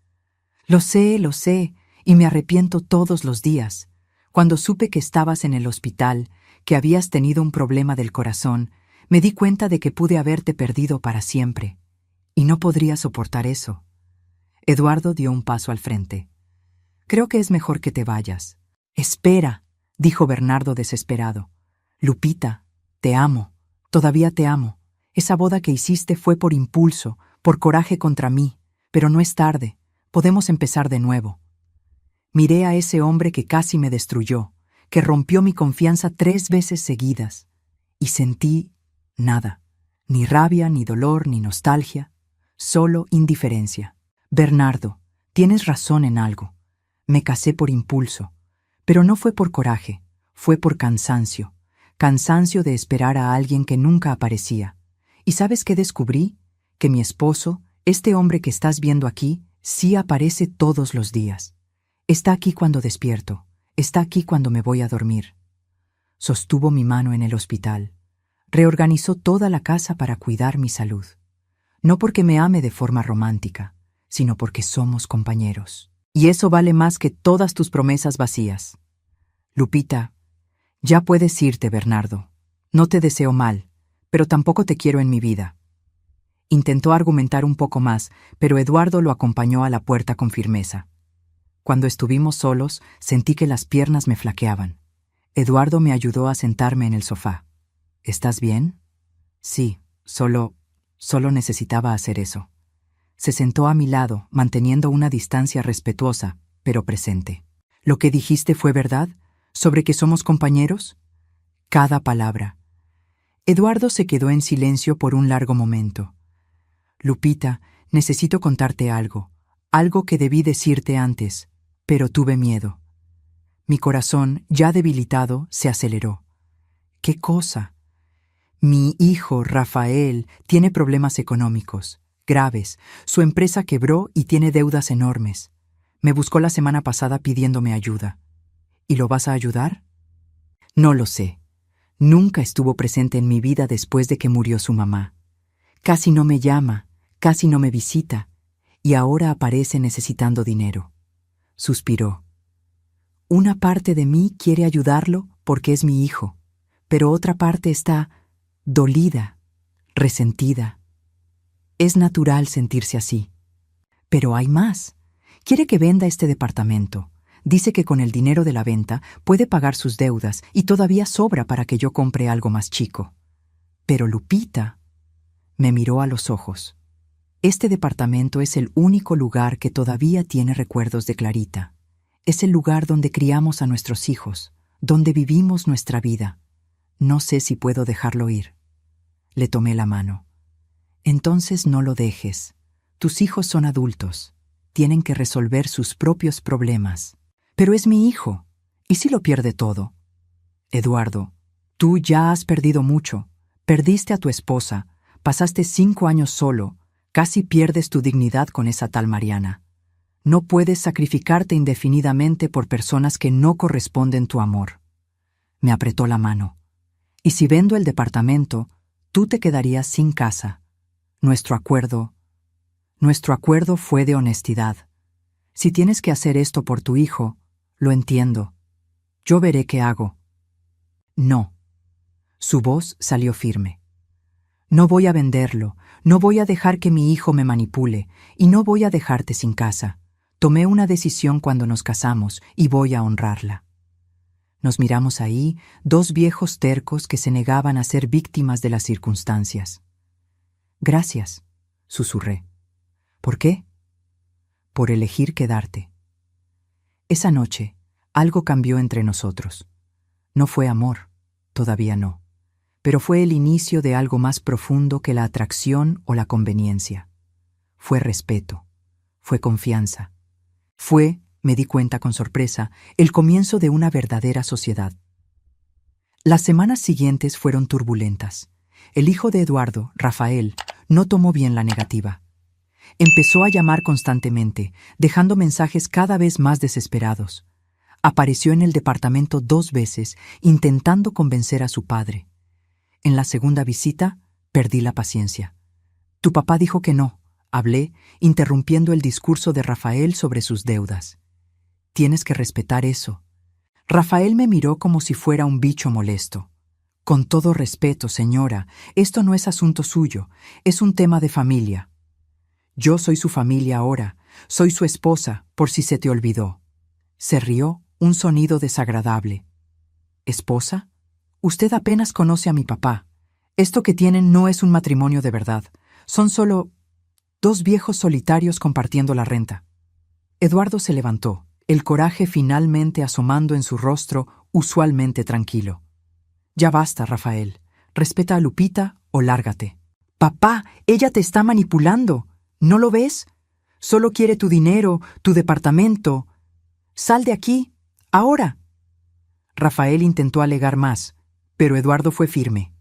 A: Lo sé, y me arrepiento todos los días. Cuando supe que estabas en el hospital, que habías tenido un problema del corazón, me di cuenta de que pude haberte perdido para siempre. Y no podría soportar eso. Eduardo dio un paso al frente. Creo que es mejor que te vayas. Espera, dijo Bernardo desesperado. Lupita, te amo, todavía te amo. Esa boda que hiciste fue por impulso, por coraje contra mí, pero no es tarde, podemos empezar de nuevo. Miré a ese hombre que casi me destruyó, que rompió mi confianza 3 veces seguidas, y sentí nada, ni rabia, ni dolor, ni nostalgia, solo indiferencia. Bernardo, tienes razón en algo. Me casé por impulso, pero no fue por coraje, fue por cansancio de esperar a alguien que nunca aparecía. ¿Y sabes qué descubrí? Que mi esposo, este hombre que estás viendo aquí, sí aparece todos los días. Está aquí cuando despierto, está aquí cuando me voy a dormir. Sostuvo mi mano en el hospital. Reorganizó toda la casa para cuidar mi salud. No porque me ame de forma romántica, sino porque somos compañeros. Y eso vale más que todas tus promesas vacías. Lupita, ya puedes irte, Bernardo. No te deseo mal, pero tampoco te quiero en mi vida. Intentó argumentar un poco más, pero Eduardo lo acompañó a la puerta con firmeza. Cuando estuvimos solos, sentí que las piernas me flaqueaban. Eduardo me ayudó a sentarme en el sofá. ¿Estás bien? Sí, solo necesitaba hacer eso. Se sentó a mi lado, manteniendo una distancia respetuosa, pero presente. ¿Lo que dijiste fue verdad? ¿Sobre que somos compañeros? Cada palabra. Eduardo se quedó en silencio por un largo momento. Lupita, necesito contarte algo que debí decirte antes, pero tuve miedo. Mi corazón, ya debilitado, se aceleró. ¿Qué cosa? Mi hijo, Rafael, tiene problemas económicos, graves. Su empresa quebró y tiene deudas enormes. Me buscó la semana pasada pidiéndome ayuda. ¿Y lo vas a ayudar? No lo sé. Nunca estuvo presente en mi vida después de que murió su mamá. Casi no me llama, casi no me visita, y ahora aparece necesitando dinero. Suspiró. Una parte de mí quiere ayudarlo porque es mi hijo, pero otra parte está dolida, resentida. Es natural sentirse así. Pero hay más. Quiere que venda este departamento. Dice que con el dinero de la venta puede pagar sus deudas y todavía sobra para que yo compre algo más chico. Pero Lupita me miró a los ojos. Este departamento es el único lugar que todavía tiene recuerdos de Clarita. Es el lugar donde criamos a nuestros hijos, donde vivimos nuestra vida. No sé si puedo dejarlo ir. Le tomé la mano. Entonces no lo dejes. Tus hijos son adultos. Tienen que resolver sus propios problemas. Pero es mi hijo. ¿Y si lo pierde todo? Eduardo, tú ya has perdido mucho. Perdiste a tu esposa. Pasaste 5 años solo. Casi pierdes tu dignidad con esa tal Mariana. No puedes sacrificarte indefinidamente por personas que no corresponden tu amor. Me apretó la mano. Y si vendo el departamento, tú te quedarías sin casa. Nuestro acuerdo fue de honestidad. Si tienes que hacer esto por tu hijo, lo entiendo. Yo veré qué hago. No. Su voz salió firme. No voy a venderlo, no voy a dejar que mi hijo me manipule, y no voy a dejarte sin casa. Tomé una decisión cuando nos casamos, y voy a honrarla. Nos miramos ahí, 2 viejos tercos que se negaban a ser víctimas de las circunstancias. Gracias, susurré. ¿Por qué? Por elegir quedarte. Esa noche, algo cambió entre nosotros. No fue amor, todavía no, pero fue el inicio de algo más profundo que la atracción o la conveniencia. fue respeto, fue confianza. Fue, me di cuenta con sorpresa, el comienzo de una verdadera sociedad. Las semanas siguientes fueron turbulentas. El hijo de Eduardo, Rafael, no tomó bien la negativa. Empezó a llamar constantemente, dejando mensajes cada vez más desesperados. Apareció en el departamento 2 veces, intentando convencer a su padre. En la segunda visita, perdí la paciencia. Tu papá dijo que no, hablé, interrumpiendo el discurso de Rafael sobre sus deudas. Tienes que respetar eso. Rafael me miró como si fuera un bicho molesto. Con todo respeto, señora, esto no es asunto suyo, es un tema de familia. Yo soy su familia ahora, soy su esposa, por si se te olvidó. Se rió, un sonido desagradable. ¿Esposa? Usted apenas conoce a mi papá. Esto que tienen no es un matrimonio de verdad. Son solo 2 viejos solitarios compartiendo la renta. Eduardo se levantó, el coraje finalmente asomando en su rostro usualmente tranquilo. Ya basta, Rafael. Respeta a Lupita o lárgate. Papá, ella te está manipulando. ¿No lo ves? Solo quiere tu dinero, tu departamento. Sal de aquí, ahora. Rafael intentó alegar más, pero Eduardo fue firme.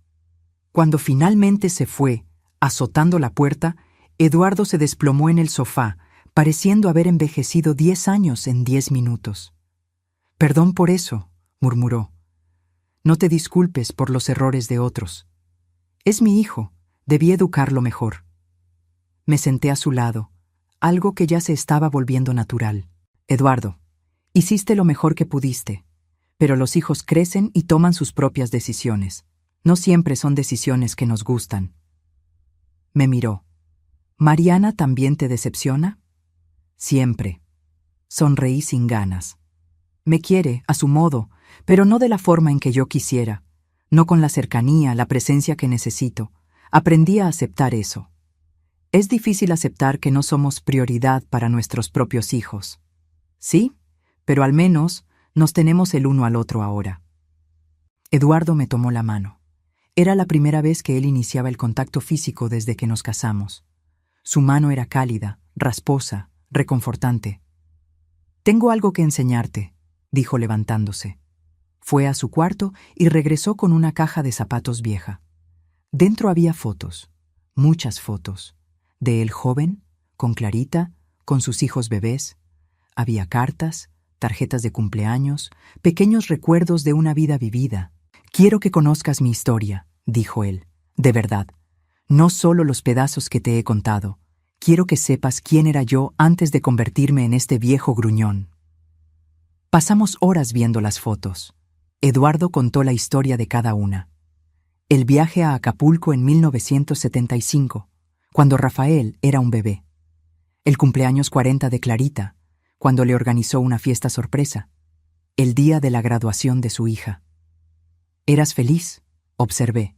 A: Cuando finalmente se fue, azotando la puerta, Eduardo se desplomó en el sofá, pareciendo haber envejecido 10 años en 10 minutos. Perdón por eso, murmuró. No te disculpes por los errores de otros. Es mi hijo, debí educarlo mejor. Me senté a su lado, algo que ya se estaba volviendo natural. Eduardo, hiciste lo mejor que pudiste, pero los hijos crecen y toman sus propias decisiones. No siempre son decisiones que nos gustan. Me miró. ¿Mariana también te decepciona? Siempre. Sonreí sin ganas. Me quiere, a su modo, pero no de la forma en que yo quisiera. No con la cercanía, la presencia que necesito. Aprendí a aceptar eso. Es difícil aceptar que no somos prioridad para nuestros propios hijos. Sí, pero al menos nos tenemos el uno al otro ahora. Eduardo me tomó la mano. Era la primera vez que él iniciaba el contacto físico desde que nos casamos. Su mano era cálida, rasposa, reconfortante. Tengo algo que enseñarte, dijo levantándose. Fue a su cuarto y regresó con una caja de zapatos vieja. Dentro había fotos, muchas fotos, de él joven, con Clarita, con sus hijos bebés. Había cartas, tarjetas de cumpleaños, pequeños recuerdos de una vida vivida. Quiero que conozcas mi historia, dijo él, de verdad. No solo los pedazos que te he contado. Quiero que sepas quién era yo antes de convertirme en este viejo gruñón. Pasamos horas viendo las fotos. Eduardo contó la historia de cada una. El viaje a Acapulco en 1975, cuando Rafael era un bebé. El cumpleaños 40 de Clarita, cuando le organizó una fiesta sorpresa. El día de la graduación de su hija. «¿Eras feliz?», observé,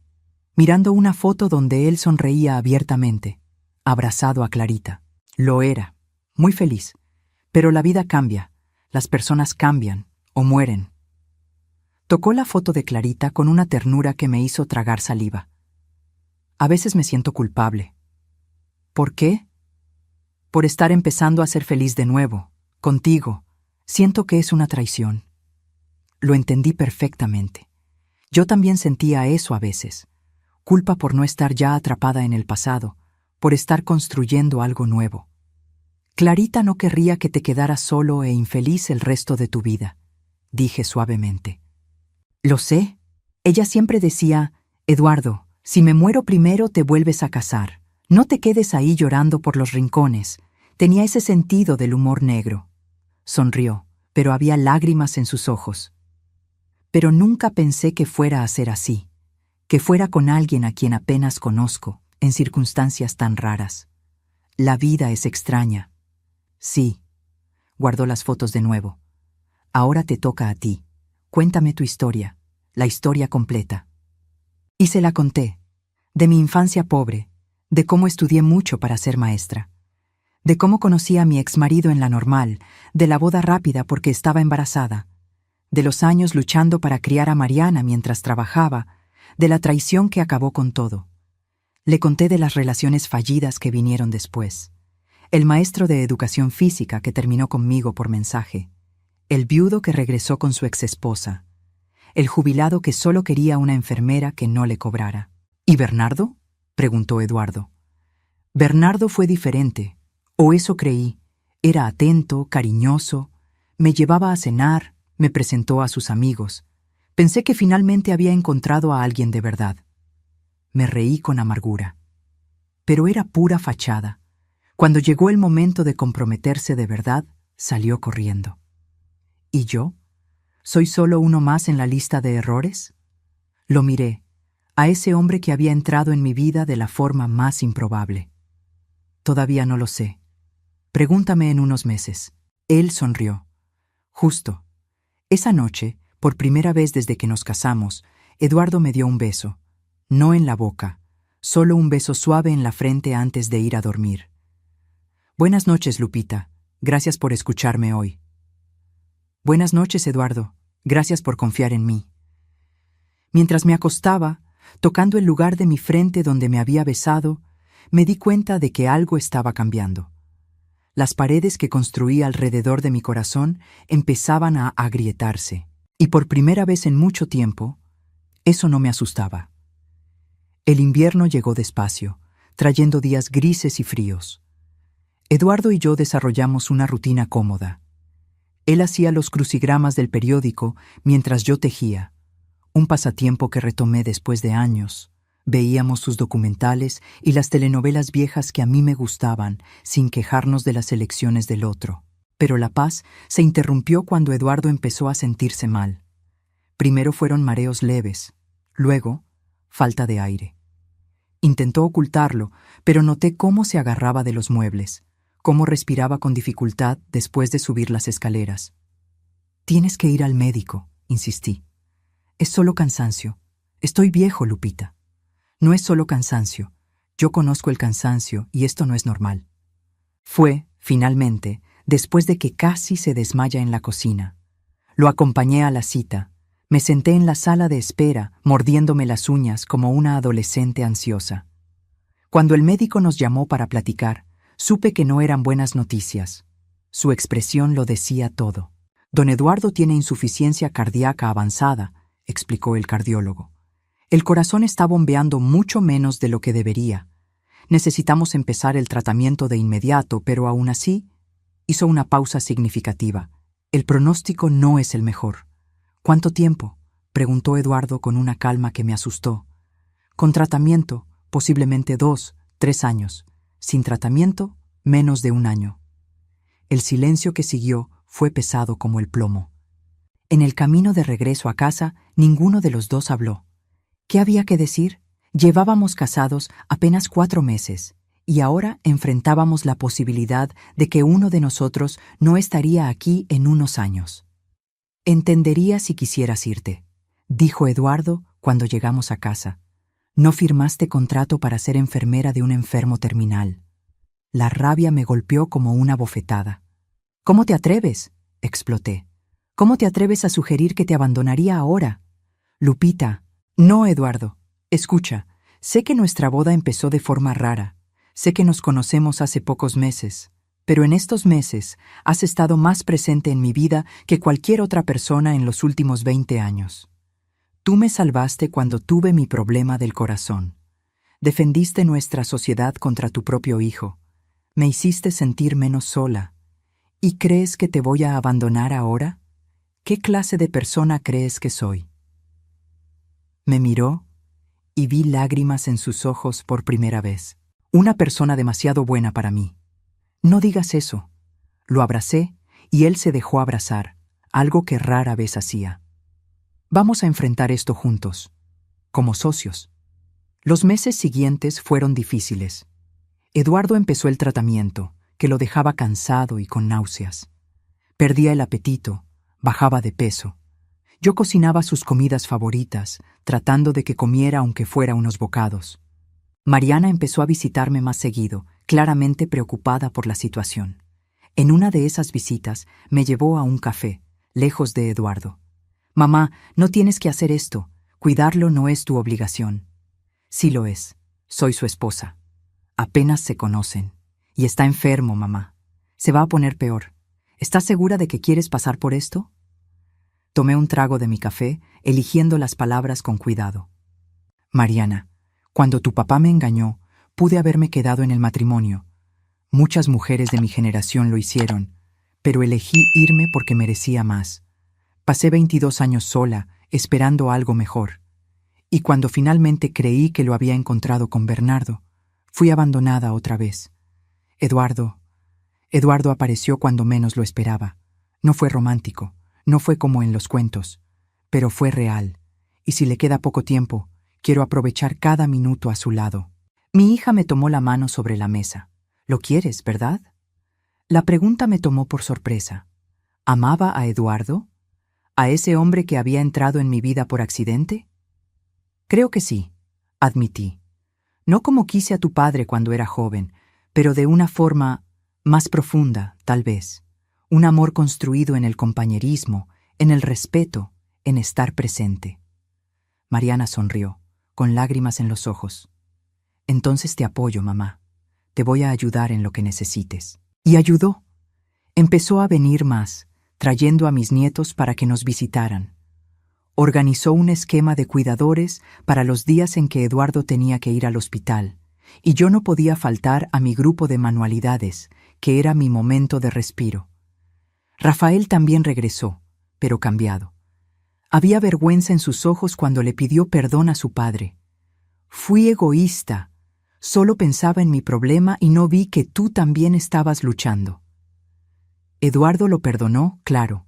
A: mirando una foto donde él sonreía abiertamente, abrazado a Clarita. Lo era, muy feliz. Pero la vida cambia, las personas cambian o mueren. Tocó la foto de Clarita con una ternura que me hizo tragar saliva. A veces me siento culpable. ¿Por qué? Por estar empezando a ser feliz de nuevo, contigo. Siento que es una traición. Lo entendí perfectamente. Yo también sentía eso a veces. Culpa por no estar ya atrapada en el pasado, por estar construyendo algo nuevo. Clarita no querría que te quedaras solo e infeliz el resto de tu vida, dije suavemente. Lo sé. Ella siempre decía, Eduardo, si me muero primero te vuelves a casar. No te quedes ahí llorando por los rincones. Tenía ese sentido del humor negro. Sonrió, pero había lágrimas en sus ojos. Pero nunca pensé que fuera a ser así, que fuera con alguien a quien apenas conozco, en circunstancias tan raras. La vida es extraña. Sí. Guardó las fotos de nuevo. Ahora te toca a ti. Cuéntame tu historia, la historia completa. Y se la conté, de mi infancia pobre, de cómo estudié mucho para ser maestra, de cómo conocí a mi exmarido en la normal, de la boda rápida porque estaba embarazada, de los años luchando para criar a Mariana mientras trabajaba, de la traición que acabó con todo. Le conté de las relaciones fallidas que vinieron después, el maestro de educación física que terminó conmigo por mensaje, el viudo que regresó con su exesposa, el jubilado que solo quería una enfermera que no le cobrara. ¿Y Bernardo?, preguntó Eduardo. Bernardo fue diferente, o eso creí. Era atento, cariñoso, me llevaba a cenar, me presentó a sus amigos. Pensé que finalmente había encontrado a alguien de verdad. Me reí con amargura. Pero era pura fachada. Cuando llegó el momento de comprometerse de verdad, salió corriendo. ¿Y yo? ¿Soy solo uno más en la lista de errores? Lo miré, a ese hombre que había entrado en mi vida de la forma más improbable. Todavía no lo sé. Pregúntame en unos meses. Él sonrió. Justo. Esa noche, por primera vez desde que nos casamos, Eduardo me dio un beso. No en la boca, solo un beso suave en la frente antes de ir a dormir. Buenas noches, Lupita. Gracias por escucharme hoy. Buenas noches, Eduardo. Gracias por confiar en mí. Mientras me acostaba, tocando el lugar de mi frente donde me había besado, me di cuenta de que algo estaba cambiando. Las paredes que construí alrededor de mi corazón empezaban a agrietarse, y por primera vez en mucho tiempo, eso no me asustaba. El invierno llegó despacio, trayendo días grises y fríos. Eduardo y yo desarrollamos una rutina cómoda. Él hacía los crucigramas del periódico mientras yo tejía, un pasatiempo que retomé después de años. Veíamos sus documentales y las telenovelas viejas que a mí me gustaban, sin quejarnos de las elecciones del otro. Pero la paz se interrumpió cuando Eduardo empezó a sentirse mal. Primero fueron mareos leves, luego falta de aire. Intentó ocultarlo, pero noté cómo se agarraba de los muebles, cómo respiraba con dificultad después de subir las escaleras. «Tienes que ir al médico», insistí. «Es solo cansancio. Estoy viejo, Lupita». «No es solo cansancio. Yo conozco el cansancio y esto no es normal». Fue, finalmente, después de que casi se desmaya en la cocina. Lo acompañé a la cita. Me senté en la sala de espera, mordiéndome las uñas como una adolescente ansiosa. Cuando el médico nos llamó para platicar, supe que no eran buenas noticias. Su expresión lo decía todo. «Don Eduardo tiene insuficiencia cardíaca avanzada», explicó el cardiólogo. «El corazón está bombeando mucho menos de lo que debería. Necesitamos empezar el tratamiento de inmediato, pero aún así...» Hizo una pausa significativa. «El pronóstico no es el mejor». «¿Cuánto tiempo?», preguntó Eduardo con una calma que me asustó. «Con tratamiento, posiblemente 2, 3 años. Sin tratamiento, menos de 1 año». El silencio que siguió fue pesado como el plomo. En el camino de regreso a casa, ninguno de los dos habló. ¿Qué había que decir? Llevábamos casados apenas 4 meses, y ahora enfrentábamos la posibilidad de que uno de nosotros no estaría aquí en unos años. «Entendería si quisieras irte», dijo Eduardo cuando llegamos a casa. «No firmaste contrato para ser enfermera de un enfermo terminal». La rabia me golpeó como una bofetada. «¿Cómo te atreves?», exploté. «¿Cómo te atreves a sugerir que te abandonaría ahora?» «Lupita». «No, Eduardo. Escucha, sé que nuestra boda empezó de forma rara. Sé que nos conocemos hace pocos meses. Pero en estos meses has estado más presente en mi vida que cualquier otra persona en los últimos 20 años. Tú me salvaste cuando tuve mi problema del corazón. Defendiste nuestra sociedad contra tu propio hijo. Me hiciste sentir menos sola. ¿Y crees que te voy a abandonar ahora? ¿Qué clase de persona crees que soy?». Me miró y vi lágrimas en sus ojos por primera vez. Una persona demasiado buena para mí. «No digas eso». Lo abracé y él se dejó abrazar, algo que rara vez hacía. «Vamos a enfrentar esto juntos, como socios». Los meses siguientes fueron difíciles. Eduardo empezó el tratamiento, que lo dejaba cansado y con náuseas. Perdía el apetito, bajaba de peso. Yo cocinaba sus comidas favoritas, tratando de que comiera aunque fuera unos bocados. Mariana empezó a visitarme más seguido, claramente preocupada por la situación. En una de esas visitas me llevó a un café, lejos de Eduardo. «Mamá, no tienes que hacer esto. Cuidarlo no es tu obligación». «Sí lo es. Soy su esposa. Apenas se conocen. Y está enfermo, mamá. Se va a poner peor. ¿Estás segura de que quieres pasar por esto? Tomé un trago de mi café, eligiendo las palabras con cuidado. Mariana, cuando tu papá me engañó, pude haberme quedado en el matrimonio. Muchas mujeres de mi generación lo hicieron, pero elegí irme porque merecía más. Pasé 22 años sola, esperando algo mejor. Y cuando finalmente creí que lo había encontrado con Bernardo, fui abandonada otra vez. Eduardo apareció cuando menos lo esperaba. No fue romántico, no fue como en los cuentos, pero fue real. Y si le queda poco tiempo, quiero aprovechar cada minuto a su lado. Mi hija me tomó la mano sobre la mesa. ¿Lo quieres, verdad? La pregunta me tomó por sorpresa. ¿Amaba a Eduardo? ¿A ese hombre que había entrado en mi vida por accidente? Creo que sí, admití. No como quise a tu padre cuando era joven, pero de una forma más profunda, tal vez. Un amor construido en el compañerismo, en el respeto, en estar presente. Mariana sonrió, con lágrimas en los ojos. Entonces te apoyo, mamá. Te voy a ayudar en lo que necesites. Y ayudó. Empezó a venir más, trayendo a mis nietos para que nos visitaran. Organizó un esquema de cuidadores para los días en que Eduardo tenía que ir al hospital, y yo no podía faltar a mi grupo de manualidades, que era mi momento de respiro. Rafael también regresó, pero cambiado. Había vergüenza en sus ojos cuando le pidió perdón a su padre. Fui egoísta. Solo pensaba en mi problema y no vi que tú también estabas luchando. Eduardo lo perdonó, claro.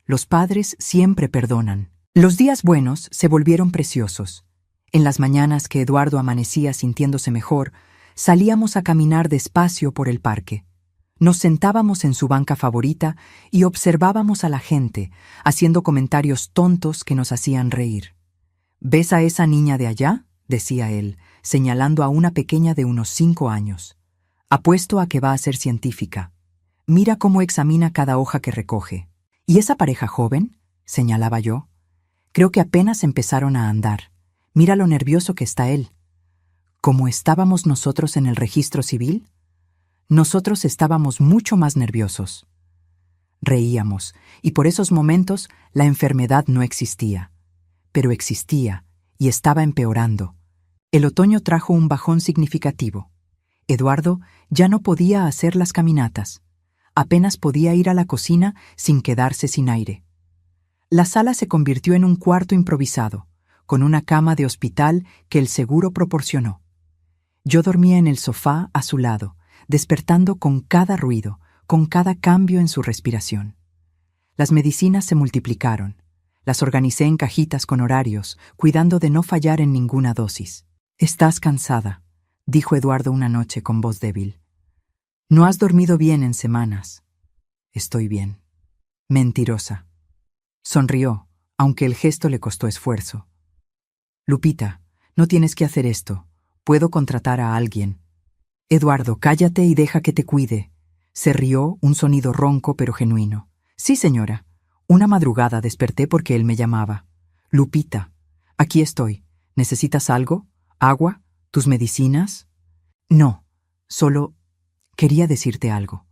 A: Los padres siempre perdonan. Los días buenos se volvieron preciosos. En las mañanas que Eduardo amanecía sintiéndose mejor, salíamos a caminar despacio por el parque. Nos sentábamos en su banca favorita y observábamos a la gente, haciendo comentarios tontos que nos hacían reír. ¿Ves a esa niña de allá?, decía él, señalando a una pequeña de unos 5 años. Apuesto a que va a ser científica. Mira cómo examina cada hoja que recoge. ¿Y esa pareja joven?, señalaba yo. Creo que apenas empezaron a andar. Mira lo nervioso que está él. ¿Cómo estábamos nosotros en el registro civil? Nosotros estábamos mucho más nerviosos. Reíamos, y por esos momentos la enfermedad no existía. Pero existía, y estaba empeorando. El otoño trajo un bajón significativo. Eduardo ya no podía hacer las caminatas. Apenas podía ir a la cocina sin quedarse sin aire. La sala se convirtió en un cuarto improvisado, con una cama de hospital que el seguro proporcionó. Yo dormía en el sofá a su lado, despertando con cada ruido, con cada cambio en su respiración. Las medicinas se multiplicaron. Las organicé en cajitas con horarios, cuidando de no fallar en ninguna dosis. «Estás cansada», dijo Eduardo una noche con voz débil. «No has dormido bien en semanas». «Estoy bien». «Mentirosa». Sonrió, aunque el gesto le costó esfuerzo. «Lupita, no tienes que hacer esto. Puedo contratar a alguien». «Eduardo, cállate y deja que te cuide». Se rió, un sonido ronco pero genuino. «Sí, señora. Una madrugada desperté porque él me llamaba. Lupita, aquí estoy. ¿Necesitas algo? ¿Agua? ¿Tus medicinas?» «No, solo quería decirte algo».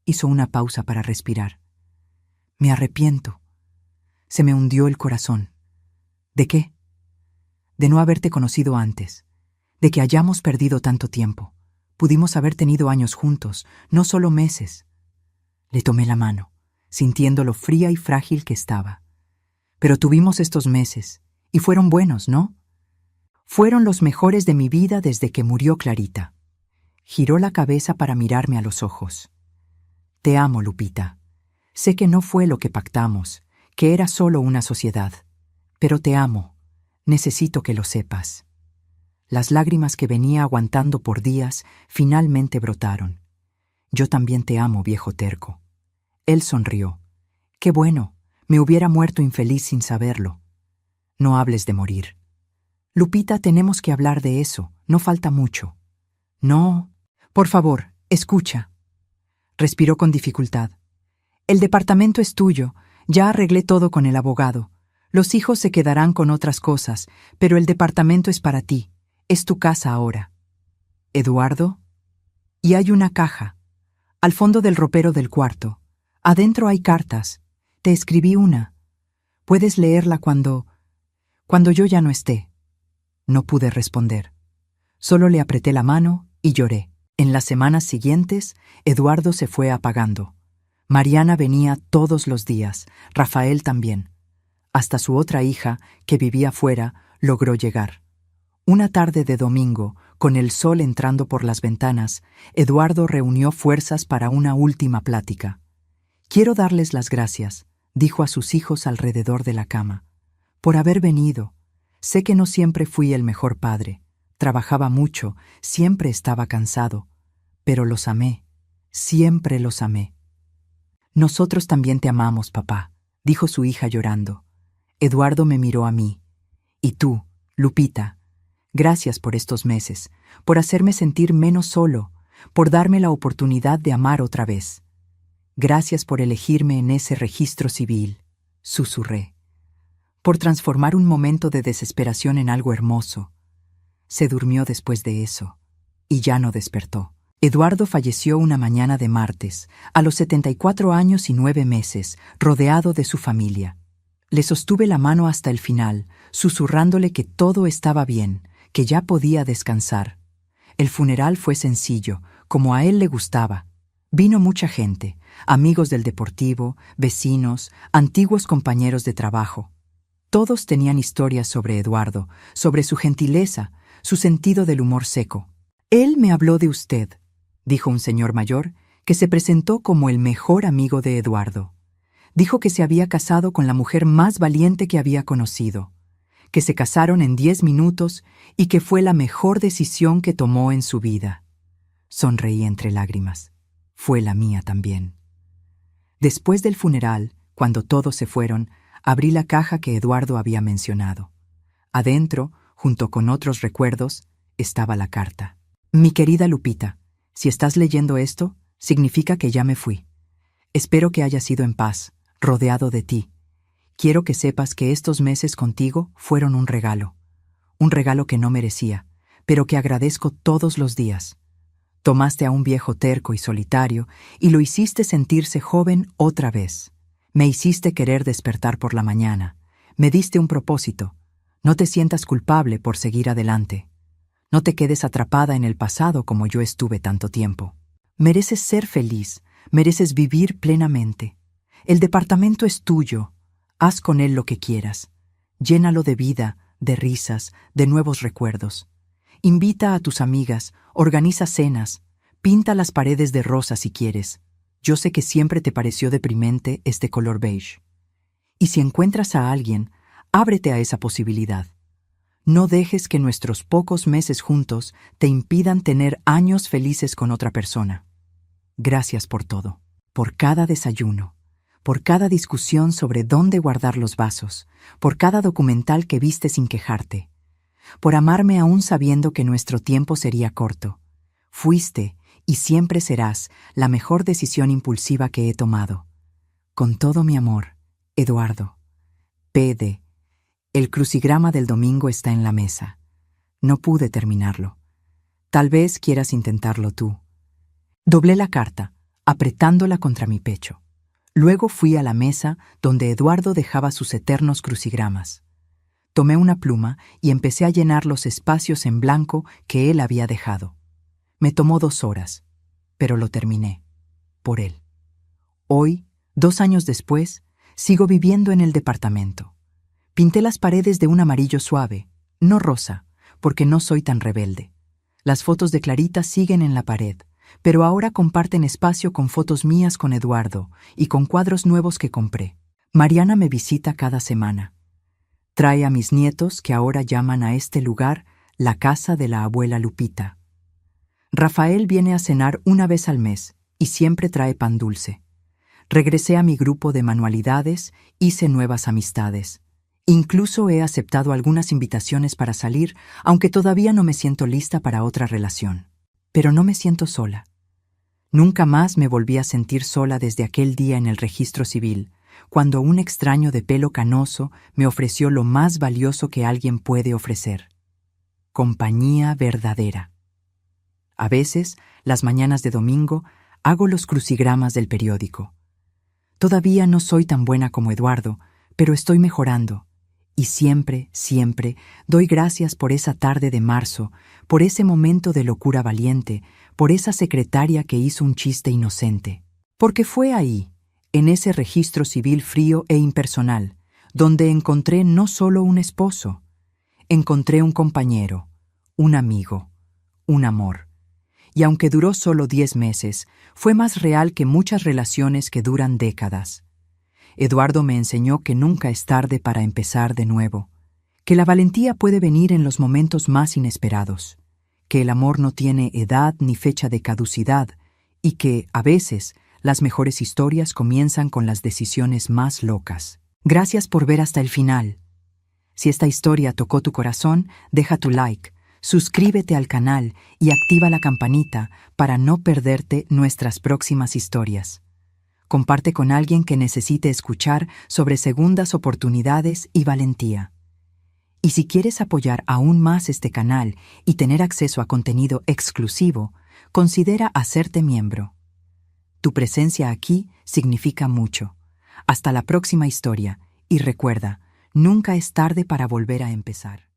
A: Hizo una pausa para respirar. «Me arrepiento». Se me hundió el corazón. ¿De qué? De no haberte conocido antes, de que hayamos perdido tanto tiempo. Pudimos haber tenido años juntos, no solo meses. Le tomé la mano, sintiendo lo fría y frágil que estaba. Pero tuvimos estos meses, y fueron buenos, ¿no? Fueron los mejores de mi vida desde que murió Clarita. Giró la cabeza para mirarme a los ojos. Te amo, Lupita. Sé que no fue lo que pactamos, que era solo una sociedad. Pero te amo. Necesito que lo sepas. Las lágrimas que venía aguantando por días finalmente brotaron. Yo también te amo, viejo terco. Él sonrió. Qué bueno, me hubiera muerto infeliz sin saberlo. No hables de morir. Lupita, tenemos que hablar de eso, no falta mucho. No, por favor, escucha. Respiró con dificultad. El departamento es tuyo, ya arreglé todo con el abogado. Los hijos se quedarán con otras cosas, pero el departamento es para ti. Es tu casa ahora. ¿Eduardo? Y hay una caja, al fondo del ropero del cuarto. Adentro hay cartas. Te escribí una. Puedes leerla cuando yo ya no esté. No pude responder. Solo le apreté la mano y lloré. En las semanas siguientes, Eduardo se fue apagando. Mariana venía todos los días, Rafael también. Hasta su otra hija, que vivía fuera, logró llegar. Una tarde de domingo, con el sol entrando por las ventanas, Eduardo reunió fuerzas para una última plática. «Quiero darles las gracias», dijo a sus hijos alrededor de la cama, «por haber venido. Sé que no siempre fui el mejor padre. Trabajaba mucho, siempre estaba cansado. Pero los amé, siempre los amé». «Nosotros también te amamos, papá», dijo su hija llorando. Eduardo me miró a mí. «Y tú, Lupita, gracias por estos meses, por hacerme sentir menos solo, por darme la oportunidad de amar otra vez. Gracias por elegirme en ese registro civil», susurré. «Por transformar un momento de desesperación en algo hermoso». Se durmió después de eso, y ya no despertó. Eduardo falleció una mañana de martes, a los 74 años y 9 meses, rodeado de su familia. Le sostuve la mano hasta el final, susurrándole que todo estaba bien, que ya podía descansar. El funeral fue sencillo, como a él le gustaba. Vino mucha gente, amigos del deportivo, vecinos, antiguos compañeros de trabajo. Todos tenían historias sobre Eduardo, sobre su gentileza, su sentido del humor seco. «Él me habló de usted», dijo un señor mayor, que se presentó como el mejor amigo de Eduardo. Dijo que se había casado con la mujer más valiente que había conocido, que se casaron en 10 minutos y que fue la mejor decisión que tomó en su vida. Sonreí entre lágrimas. Fue la mía también. Después del funeral, cuando todos se fueron, abrí la caja que Eduardo había mencionado. Adentro, junto con otros recuerdos, estaba la carta. «Mi querida Lupita, si estás leyendo esto, significa que ya me fui. Espero que hayas ido en paz, rodeado de ti. Quiero que sepas que estos meses contigo fueron un regalo que no merecía, pero que agradezco todos los días. Tomaste a un viejo terco y solitario y lo hiciste sentirse joven otra vez. Me hiciste querer despertar por la mañana. Me diste un propósito. No te sientas culpable por seguir adelante. No te quedes atrapada en el pasado como yo estuve tanto tiempo. Mereces ser feliz, mereces vivir plenamente. El departamento es tuyo. Haz con él lo que quieras. Llénalo de vida, de risas, de nuevos recuerdos. Invita a tus amigas, organiza cenas, pinta las paredes de rosa si quieres. Yo sé que siempre te pareció deprimente este color beige. Y si encuentras a alguien, ábrete a esa posibilidad. No dejes que nuestros pocos meses juntos te impidan tener años felices con otra persona. Gracias por todo, por cada desayuno, por cada discusión sobre dónde guardar los vasos, por cada documental que viste sin quejarte, por amarme aún sabiendo que nuestro tiempo sería corto. Fuiste, y siempre serás, la mejor decisión impulsiva que he tomado. Con todo mi amor, Eduardo. P.D. El crucigrama del domingo está en la mesa. No pude terminarlo. Tal vez quieras intentarlo tú. Doblé la carta, apretándola contra mi pecho. Luego fui a la mesa donde Eduardo dejaba sus eternos crucigramas. Tomé una pluma y empecé a llenar los espacios en blanco que él había dejado. Me tomó 2 horas, pero lo terminé. Por él. Hoy, 2 años después, sigo viviendo en el departamento. Pinté las paredes de un amarillo suave, no rosa, porque no soy tan rebelde. Las fotos de Clarita siguen en la pared, pero ahora comparten espacio con fotos mías con Eduardo y con cuadros nuevos que compré. Mariana me visita cada semana. Trae a mis nietos que ahora llaman a este lugar la casa de la abuela Lupita. Rafael viene a cenar una vez al mes y siempre trae pan dulce. Regresé a mi grupo de manualidades, hice nuevas amistades. Incluso he aceptado algunas invitaciones para salir, aunque todavía no me siento lista para otra relación. Pero no me siento sola. Nunca más me volví a sentir sola desde aquel día en el registro civil, cuando un extraño de pelo canoso me ofreció lo más valioso que alguien puede ofrecer: compañía verdadera. A veces, las mañanas de domingo, hago los crucigramas del periódico. Todavía no soy tan buena como Eduardo, pero estoy mejorando. Y siempre, siempre, doy gracias por esa tarde de marzo, por ese momento de locura valiente, por esa secretaria que hizo un chiste inocente. Porque fue ahí, en ese registro civil frío e impersonal, donde encontré no solo un esposo, encontré un compañero, un amigo, un amor. Y aunque duró solo 10 meses, fue más real que muchas relaciones que duran décadas. Eduardo me enseñó que nunca es tarde para empezar de nuevo, que la valentía puede venir en los momentos más inesperados, que el amor no tiene edad ni fecha de caducidad y que, a veces, las mejores historias comienzan con las decisiones más locas. Gracias por ver hasta el final. Si esta historia tocó tu corazón, deja tu like, suscríbete al canal y activa la campanita para no perderte nuestras próximas historias. Comparte con alguien que necesite escuchar sobre segundas oportunidades y valentía. Y si quieres apoyar aún más este canal y tener acceso a contenido exclusivo, considera hacerte miembro. Tu presencia aquí significa mucho. Hasta la próxima historia y recuerda, nunca es tarde para volver a empezar.